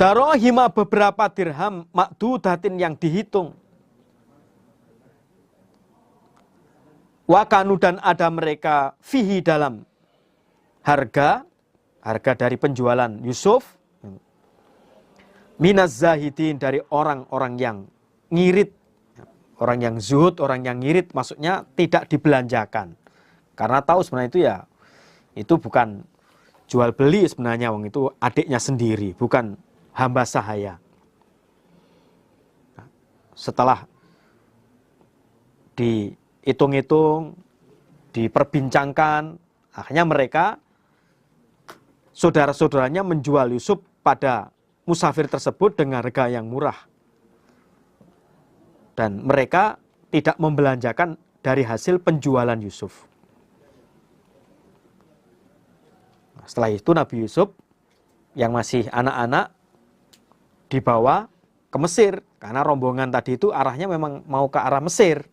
Darohima beberapa dirham makdudatin yang dihitung. Wakanu dan ada mereka fihi dalam harga dari penjualan Yusuf. Minaz zahidin dari orang-orang yang ngirit. Orang yang zuhud, orang yang ngirit maksudnya tidak dibelanjakan. Karena tahu sebenarnya itu ya, itu bukan jual beli sebenarnya, wong itu adiknya sendiri, bukan hamba sahaya. Setelah dihitung-hitung, diperbincangkan, akhirnya mereka, saudara-saudaranya menjual Yusuf pada musafir tersebut dengan harga yang murah. Dan mereka tidak membelanjakan dari hasil penjualan Yusuf. Setelah itu Nabi Yusuf yang masih anak-anak dibawa ke Mesir. Karena rombongan tadi itu arahnya memang mau ke arah Mesir.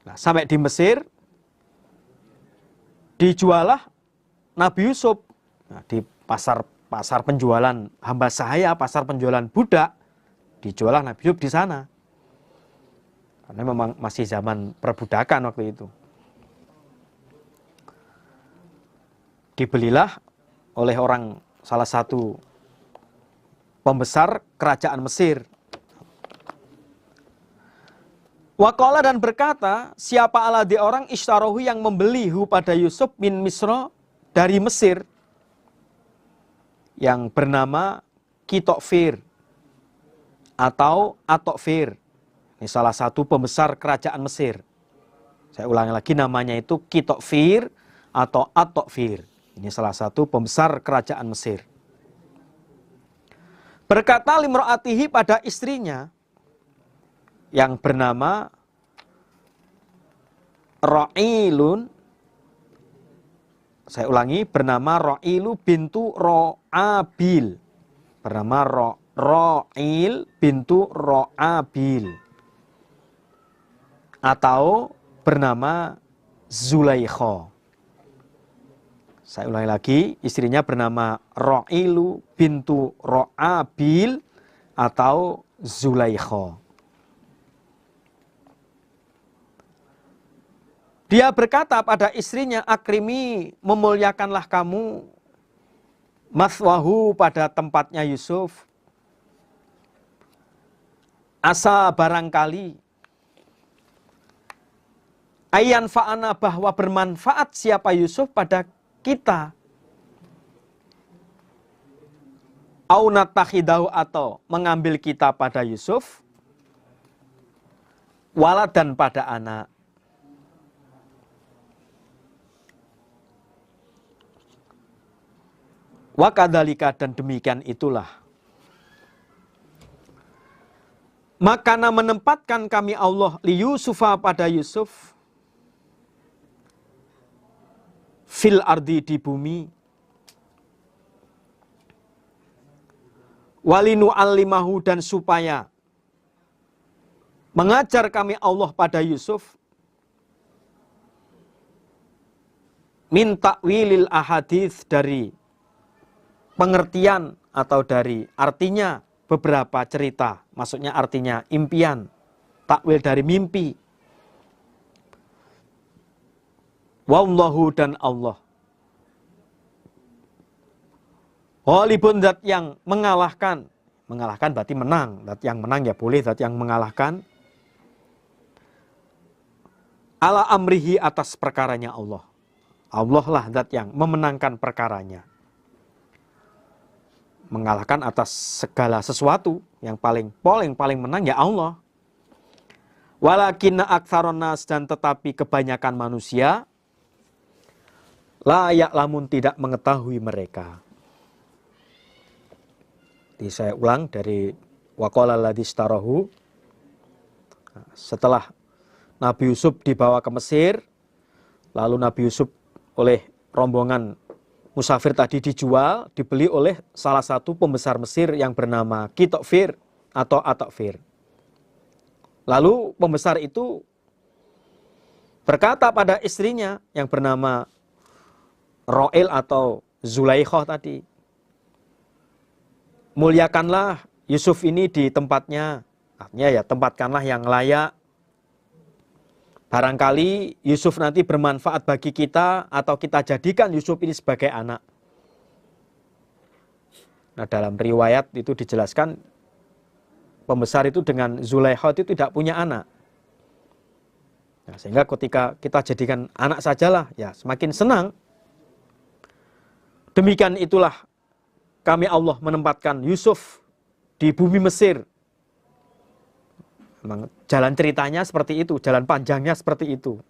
Nah, sampai di Mesir, dijualah Nabi Yusuf. Nah, di pasar penjualan hamba sahaya, pasar penjualan budak, dijualah Nabi Yusuf di sana. Karena memang masih zaman perbudakan waktu itu. Dibelilah oleh salah satu pembesar kerajaan Mesir. Waqala dan berkata, siapa aladi orang ishtarohu yang membeli hu pada Yusuf min Misra dari Mesir, yang bernama Kitokfir atau Atokfir. Ini salah satu pembesar kerajaan Mesir. Saya ulangi lagi, namanya itu Kitokfir atau Atokfir. Ini salah satu pembesar kerajaan Mesir. Berkata limro'atihi pada istrinya yang bernama Ra'ilun. Saya ulangi, bernama Ra'ilu bintu Ro'abil. Bernama Ra'il bintu Ro'abil. Atau bernama Zulaikha. Saya ulangi lagi, istrinya bernama Ra'ilu bintu Ro'abil atau Zulaikha. Dia berkata pada istrinya, akrimi, memuliakanlah kamu maswahu pada tempatnya Yusuf. Asa barangkali ayan fa'ana bahwa bermanfaat siapa Yusuf pada kita. Aunat takhidahu atau mengambil kita pada Yusuf. Walad dan pada anak. Wakadhalika dan demikian itulah. Makana menempatkan kami Allah li Yusufa pada Yusuf fil ardi di bumi. Walinu alimahu dan supaya mengajar kami Allah pada Yusuf min ta'wilil ahadits dari pengertian atau dari artinya beberapa cerita, maksudnya artinya impian, takwil dari mimpi. Wallahu dan Allah. Ghalibun zat yang mengalahkan. Mengalahkan berarti menang. Zat yang menang ya boleh, zat yang mengalahkan. Ala amrihi atas perkaranya Allah. Allah lah zat yang memenangkan perkaranya. Mengalahkan atas segala sesuatu, yang paling menang ya Allah. Walakinna aktsaron nas dan tetapi kebanyakan manusia la ya'lamun tidak mengetahui mereka. Jadi saya ulang dari waqala alladzi istarahu. Setelah Nabi Yusuf dibawa ke Mesir, lalu Nabi Yusuf oleh rombongan musafir tadi dijual, dibeli oleh salah satu pembesar Mesir yang bernama Kitokfir atau Atokfir. Lalu pembesar itu berkata pada istrinya yang bernama Ro'el atau Zulaikha tadi, muliakanlah Yusuf ini di tempatnya. Artinya ya tempatkanlah yang layak. Barangkali Yusuf nanti bermanfaat bagi kita atau kita jadikan Yusuf ini sebagai anak. Nah, dalam riwayat itu dijelaskan pembesar itu dengan Zulaikha itu tidak punya anak. Nah, sehingga ketika kita jadikan anak sajalah, ya semakin senang. Demikian itulah kami Allah menempatkan Yusuf di bumi Mesir. Memang jalan ceritanya seperti itu, jalan panjangnya seperti itu.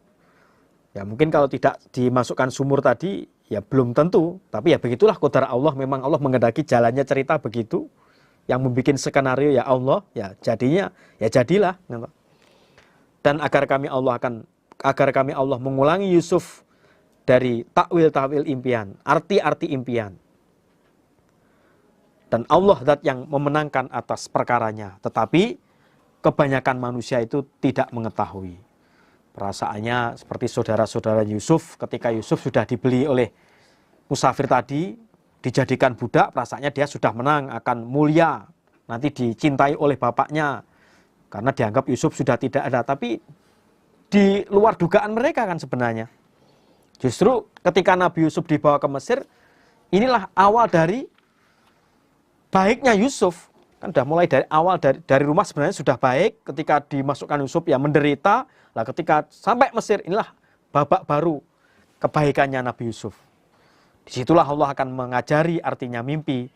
Ya mungkin kalau tidak dimasukkan sumur tadi, ya belum tentu. Tapi ya begitulah qadar Allah, memang Allah menghendaki jalannya cerita begitu. Yang membuat skenario ya Allah, ya jadinya, ya jadilah. Dan agar kami Allah mengulangi Yusuf dari takwil-takwil impian, arti-arti impian. Dan Allah zat yang memenangkan atas perkaranya. Tetapi kebanyakan manusia itu tidak mengetahui. Perasaannya seperti saudara-saudara Yusuf, ketika Yusuf sudah dibeli oleh musafir tadi, dijadikan budak, perasaannya dia sudah menang, akan mulia, nanti dicintai oleh bapaknya, karena dianggap Yusuf sudah tidak ada. Tapi di luar dugaan mereka kan sebenarnya. Justru ketika Nabi Yusuf dibawa ke Mesir, inilah awal dari baiknya Yusuf. Kan sudah mulai dari awal, dari rumah sebenarnya sudah baik. Ketika dimasukkan Yusuf ya menderita. Lah ketika sampai Mesir, inilah babak baru kebaikannya Nabi Yusuf. Disitulah Allah akan mengajari artinya mimpi.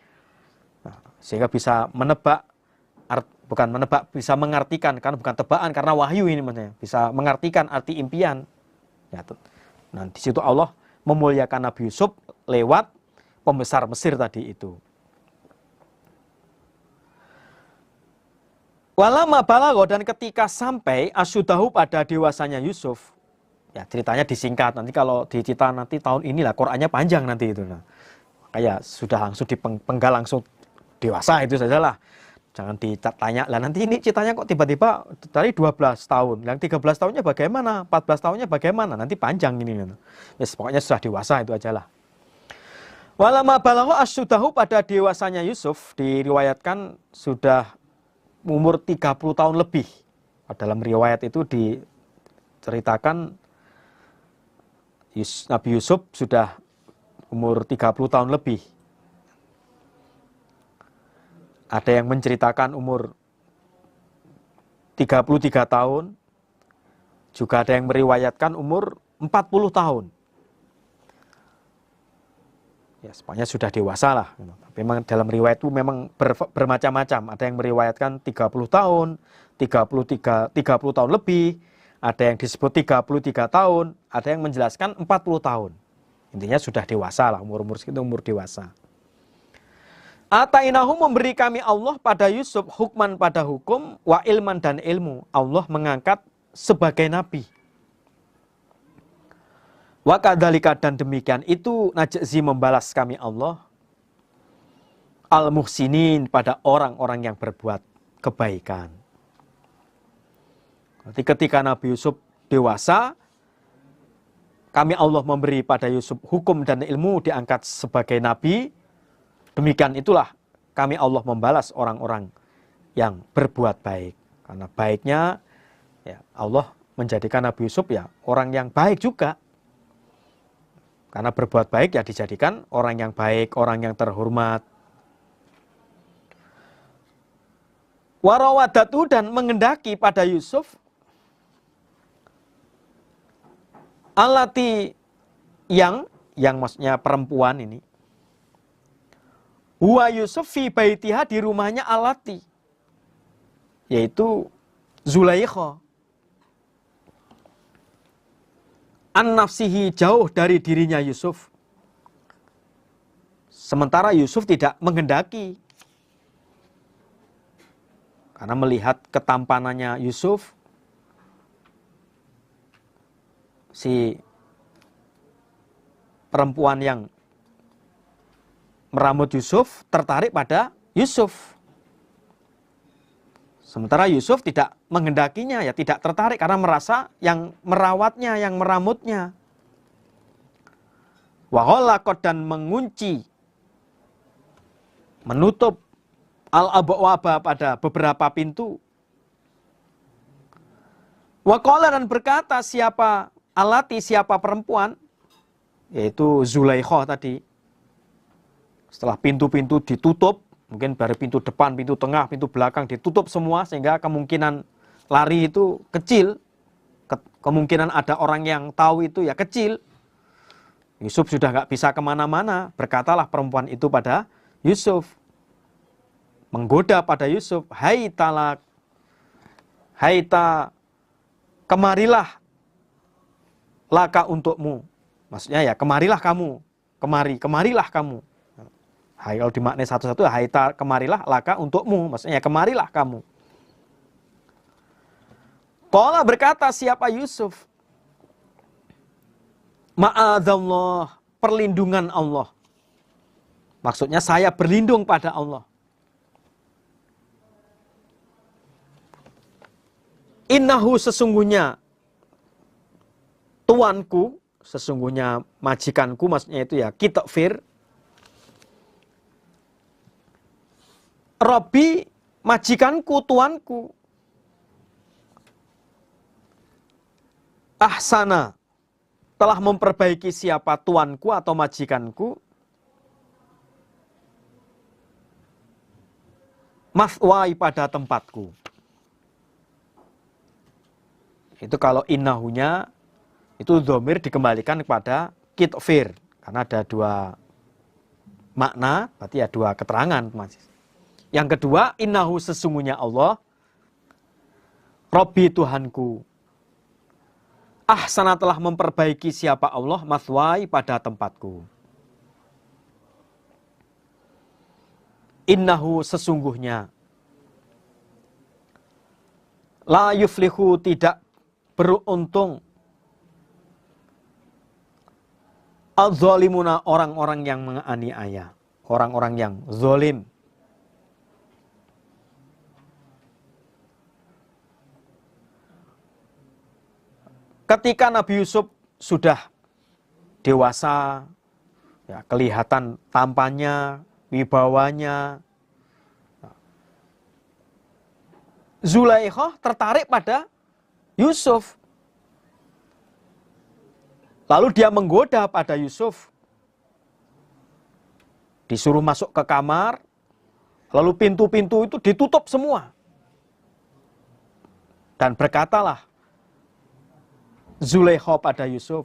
Nah, sehingga bisa menebak, bukan menebak, bisa mengartikan. Karena bukan tebakan, karena wahyu ini maksudnya. Bisa mengartikan arti impian. Ya, nah di situ Allah memuliakan Nabi Yusuf lewat pembesar Mesir tadi itu. Walama balago, dan ketika sampai asyudahu pada dewasanya Yusuf, ya ceritanya disingkat. Nanti kalau dicerita nanti tahun inilah Qur'annya panjang nanti itu. Nah, kayak sudah langsung dipenggal langsung dewasa itu sajalah. Jangan ditanya lah nanti ini ceritanya kok tiba-tiba dari 12 tahun, yang 13 tahunnya bagaimana, 14 tahunnya bagaimana, nanti panjang ini. Yes, pokoknya sudah dewasa itu ajalah. Walama balago asyudahu, pada dewasanya Yusuf diriwayatkan sudah umur 30 tahun lebih. Dalam riwayat itu diceritakan Nabi Yusuf sudah umur 30 tahun lebih. Ada yang menceritakan umur 33 tahun. Juga ada yang meriwayatkan umur 40 tahun. Ya, semuanya sudah dewasa lah. Memang dalam riwayat itu memang bermacam-macam. Ada yang meriwayatkan 30 tahun, 30 tahun lebih, ada yang disebut 33 tahun, ada yang menjelaskan 40 tahun. Intinya sudah dewasa lah, umur-umur segitu umur dewasa. Atainahu, memberi kami Allah pada Yusuf hukman pada hukum, wa ilman dan ilmu. Allah mengangkat sebagai nabi. Wa kadzalika, dan demikian itu najzi, membalas kami Allah al-muhsinin, pada orang-orang yang berbuat kebaikan. Berarti ketika Nabi Yusuf dewasa, kami Allah memberi pada Yusuf hukum dan ilmu, diangkat sebagai nabi. Demikian itulah kami Allah membalas orang-orang yang berbuat baik. Karena baiknya ya Allah menjadikan Nabi Yusuf ya orang yang baik juga. Karena berbuat baik ya dijadikan orang yang baik, orang yang terhormat. Warawadatu, dan mengendaki pada Yusuf alati, yang maksudnya perempuan ini. Huwa Yusuf fi baitiha, di rumahnya alati, yaitu Zulaikha. An-nafsihi, jauh dari dirinya Yusuf. Sementara Yusuf tidak menghendaki. Karena melihat ketampanannya Yusuf, si perempuan yang meramut Yusuf tertarik pada Yusuf. Sementara Yusuf tidak menghendakinya, ya tidak tertarik karena merasa yang merawatnya, yang meramutnya. Wa ghallaqat, dan mengunci, menutup al-abwaba, pada beberapa pintu. Wa qala, dan berkata siapa alati, siapa perempuan, yaitu Zulaikha tadi. Setelah pintu-pintu ditutup, mungkin dari pintu depan, pintu tengah, pintu belakang ditutup semua, sehingga kemungkinan lari itu kecil. Kemungkinan ada orang yang tahu itu ya kecil. Yusuf sudah nggak bisa kemana-mana. Berkatalah perempuan itu pada Yusuf, menggoda pada Yusuf, hai talak, hai ta, kemarilah, laka untukmu. Maksudnya ya kemarilah kamu, kemarilah kamu. Hai, kalau dimaknai satu-satu, hai ta, kemarilah, laka untukmu. Maksudnya kemarilah kamu. Qala, berkata siapa Yusuf, ma'adzallah, perlindungan Allah. Maksudnya saya berlindung pada Allah. Innahu, sesungguhnya tuanku, sesungguhnya majikanku, maksudnya itu ya Kitofir. Robbi, majikanku, tuanku. Ahsana, telah memperbaiki siapa tuanku atau majikanku. Mathwai, pada tempatku. Itu kalau innahunya, itu dhamir dikembalikan kepada Kitofir. Karena ada dua makna, berarti ya dua keterangan. Yang kedua, innahu, sesungguhnya Allah, Robbi, Tuhanku. Ahsana, telah memperbaiki siapa Allah, mathwai, pada tempatku. Innahu, sesungguhnya, la yuflihu, tidak beruntung, al-zalimuna, orang-orang yang menganiaya, orang-orang yang zalim. Ketika Nabi Yusuf sudah dewasa, ya, kelihatan tampannya, wibawanya, Zulaikha tertarik pada Yusuf. Lalu dia menggoda pada Yusuf. Disuruh masuk ke kamar, lalu pintu-pintu itu ditutup semua. Dan berkatalah Zulaikha pada Yusuf,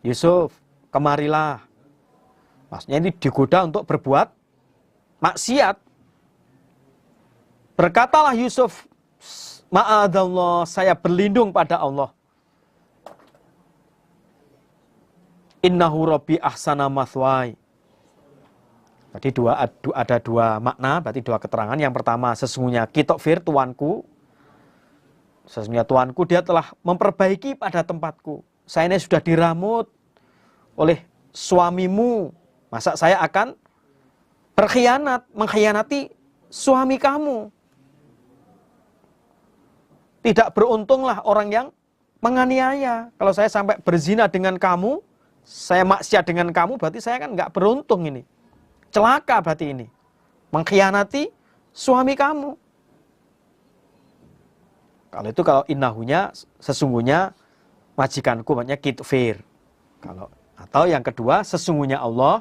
Yusuf, kemarilah. Maksudnya ini digoda untuk berbuat maksiat. Berkatalah Yusuf, ma'adzallah, saya berlindung pada Allah. Innahu Rabbi ahsana mathwai. Tadi ada dua makna, berarti dua keterangan. Yang pertama, sesungguhnya Kitofir, tuanku. Sesungguhnya tuanku, dia telah memperbaiki pada tempatku. Saya ini sudah diramut oleh suamimu. Masa saya akan berkhianat, mengkhianati suami kamu? Tidak beruntunglah orang yang menganiaya. Kalau saya sampai berzina dengan kamu, saya maksiat dengan kamu, berarti saya kan nggak beruntung ini. Celaka berarti ini. Mengkhianati suami kamu. Kalau innahunya, sesungguhnya majikanku, maknanya Kitofir. Atau yang kedua, sesungguhnya Allah,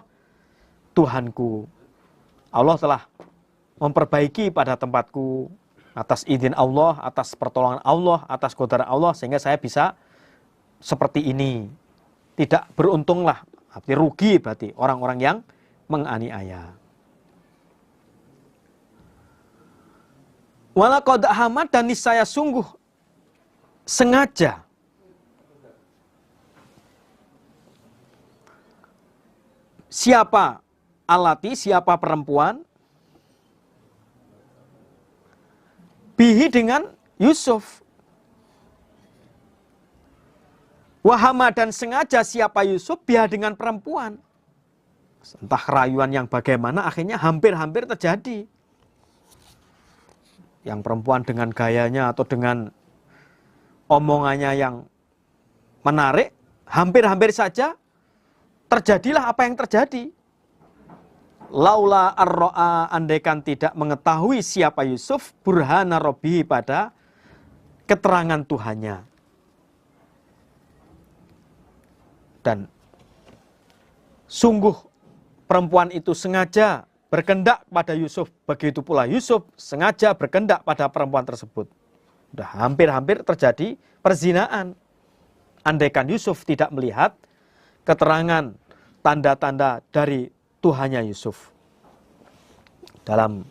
Tuhanku. Allah telah memperbaiki pada tempatku atas izin Allah, atas pertolongan Allah, atas qadar Allah, sehingga saya bisa seperti ini. Tidak beruntunglah, arti rugi berarti orang-orang yang menganiaya. Walaqad hamad, dan niscaya sungguh sengaja siapa alati, siapa perempuan, bihi, dengan Yusuf. Wahama, dan sengaja siapa Yusuf, biha, dengan perempuan. Entah rayuan yang bagaimana, akhirnya hampir-hampir terjadi. Yang perempuan dengan gayanya atau dengan omongannya yang menarik, hampir-hampir saja terjadilah apa yang terjadi. Laula arro'a, andaikan tidak mengetahui siapa Yusuf, burhana robbihi, pada keterangan Tuhannya. Dan sungguh perempuan itu sengaja berkendak pada Yusuf, begitu pula Yusuf sengaja berkendak pada perempuan tersebut. Sudah hampir-hampir terjadi perzinaan. Andaikan Yusuf tidak melihat keterangan tanda-tanda dari Tuhannya Yusuf. Dalam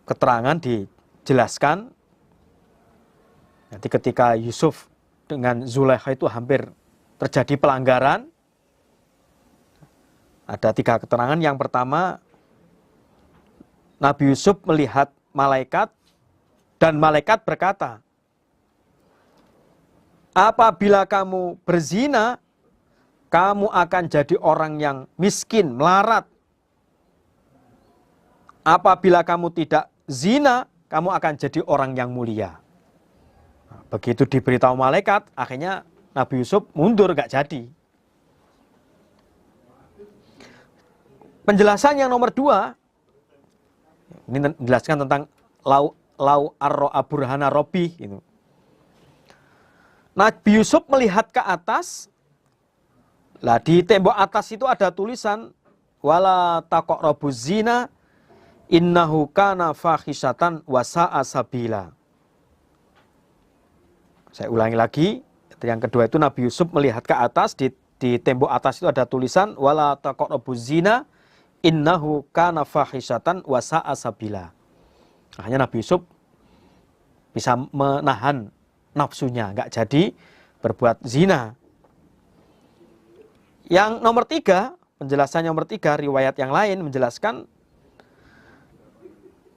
keterangan dijelaskan, nanti ketika Yusuf dengan Zulaikha itu hampir terjadi pelanggaran, ada 3 keterangan. Yang pertama, Nabi Yusuf melihat malaikat dan malaikat berkata, apabila kamu berzina, kamu akan jadi orang yang miskin, melarat. Apabila kamu tidak zina, kamu akan jadi orang yang mulia. Begitu diberitahu malaikat, akhirnya Nabi Yusuf mundur, gak jadi. Penjelasan yang nomor 2, ini menjelaskan tentang lau arro'a burhana robbi. Gitu. Nabi Yusuf melihat ke atas, lah di tembok atas itu ada tulisan, wala taqrabuz zina innahu kana fahisatan wa sa'a sabila. Saya ulangi lagi, yang kedua itu Nabi Yusuf melihat ke atas, di tembok atas itu ada tulisan, wala taqrabuz zina innahu kana fahisatan wa sa'a sabila. Akhirnya Nabi Yusuf bisa menahan nafsunya, nggak jadi berbuat zina. Yang nomor 3, penjelasan nomor 3, riwayat yang lain menjelaskan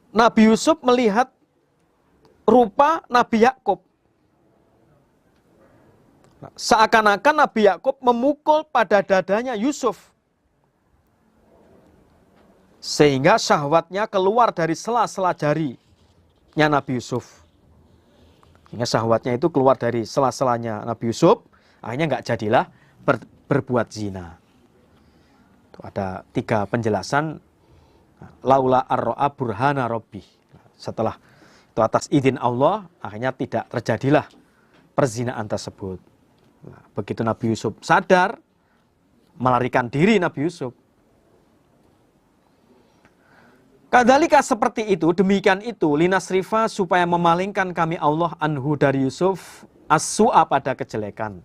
Nabi Yusuf melihat rupa Nabi Yakub. Seakan-akan Nabi Yakub memukul pada dadanya Yusuf, sehingga syahwatnya keluar dari sela-sela jarinya Nabi Yusuf. Sehingga syahwatnya itu keluar dari sela-selanya Nabi Yusuf, akhirnya nggak jadilah berbuat zina. Itu ada 3 penjelasan laula arro'a burhana robbi. Setelah itu atas izin Allah, akhirnya tidak terjadilah perzinaan tersebut. Nah, begitu Nabi Yusuf sadar, melarikan diri Nabi Yusuf. Kadzalika, seperti itu, demikian itu, linasrifa, supaya memalingkan kami Allah anhu, dari Yusuf, as-su'a, pada kejelekan,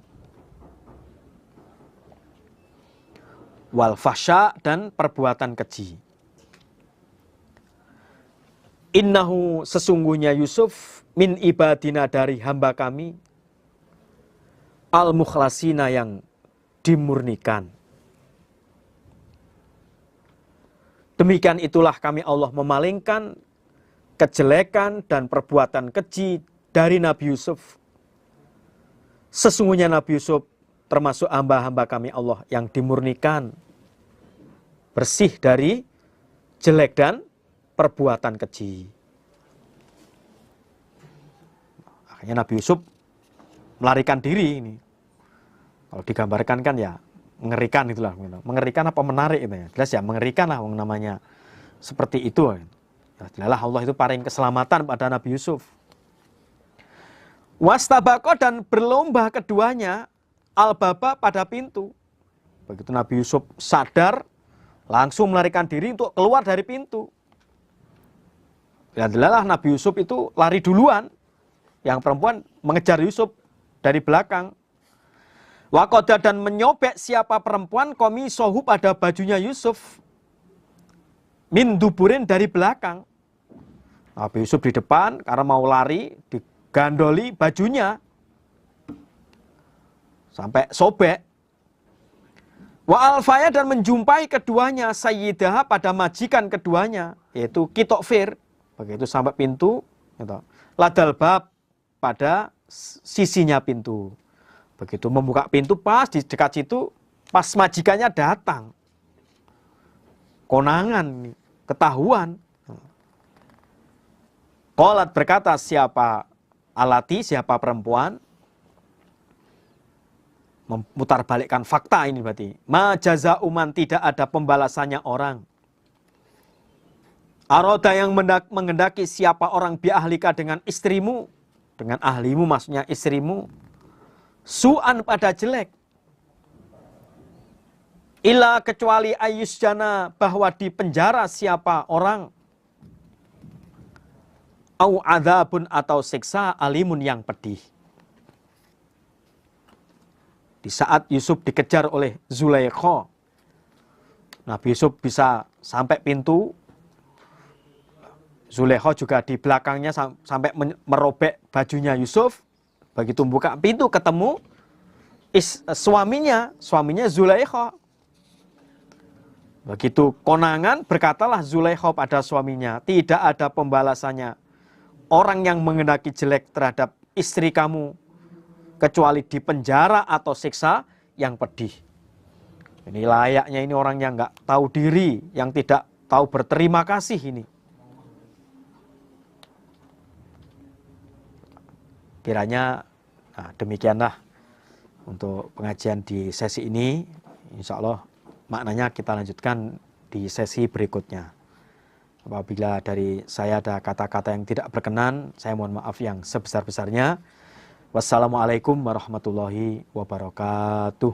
wal fahsya, dan perbuatan keji. Innahu, sesungguhnya Yusuf, min ibadina, dari hamba kami, al-mukhlasina, yang dimurnikan. Demikian itulah kami Allah memalingkan kejelekan dan perbuatan keji dari Nabi Yusuf. Sesungguhnya Nabi Yusuf termasuk hamba-hamba kami Allah yang dimurnikan, bersih dari jelek dan perbuatan keji. Akhirnya Nabi Yusuf melarikan diri ini. Kalau digambarkan kan ya mengerikan itulah. Mengerikan apa menarik itu ya. Jelas ya mengerikan lah namanya seperti itu. Ya, jelas Allah itu paling keselamatan pada Nabi Yusuf. Wastabaqo, dan berlomba keduanya al-baba, pada pintu. Begitu Nabi Yusuf sadar, langsung melarikan diri untuk keluar dari pintu. Ya jelas Nabi Yusuf itu lari duluan. Yang perempuan mengejar Yusuf dari belakang. Wakoda, dan menyobek siapa perempuan komisohu, pada bajunya Yusuf, min duburin, dari belakang. Nabi Yusuf di depan karena mau lari, digandoli bajunya sampai sobek. Wa alfaya, dan menjumpai keduanya sayyidah, pada majikan keduanya, yaitu Kitokfir. Begitu sampai pintu, gitu. Ladal bab, pada sisinya pintu. Begitu membuka pintu, pas di dekat situ, pas majikannya datang. Konangan, ketahuan. Qalat berkata siapa alati, siapa perempuan, memutarbalikkan fakta ini berarti. Ma jaza'u man, tidak ada pembalasannya orang. Aroda yang mengendaki siapa orang biahlika dengan istrimu, dengan ahlimu maksudnya istrimu, su'an pada jelek. Illa kecuali ayusjana, bahwa di penjara siapa orang, au adzabun atau siksa alimun yang pedih. Di saat Yusuf dikejar oleh Zulaikha, Nabi Yusuf bisa sampai pintu, Zulaikha juga di belakangnya sampai merobek bajunya Yusuf. Begitu buka pintu ketemu suaminya Zulaikha. Begitu konangan, berkatalah Zulaikha pada suaminya, tidak ada pembalasannya orang yang mengendaki jelek terhadap istri kamu, kecuali di penjara atau siksa yang pedih. Ini layaknya ini orang yang nggak tahu diri, yang tidak tahu berterima kasih ini. Kiranya demikianlah untuk pengajian di sesi ini. Insya Allah maknanya kita lanjutkan di sesi berikutnya. Apabila dari saya ada kata-kata yang tidak berkenan, saya mohon maaf yang sebesar-besarnya. Wassalamualaikum warahmatullahi wabarakatuh.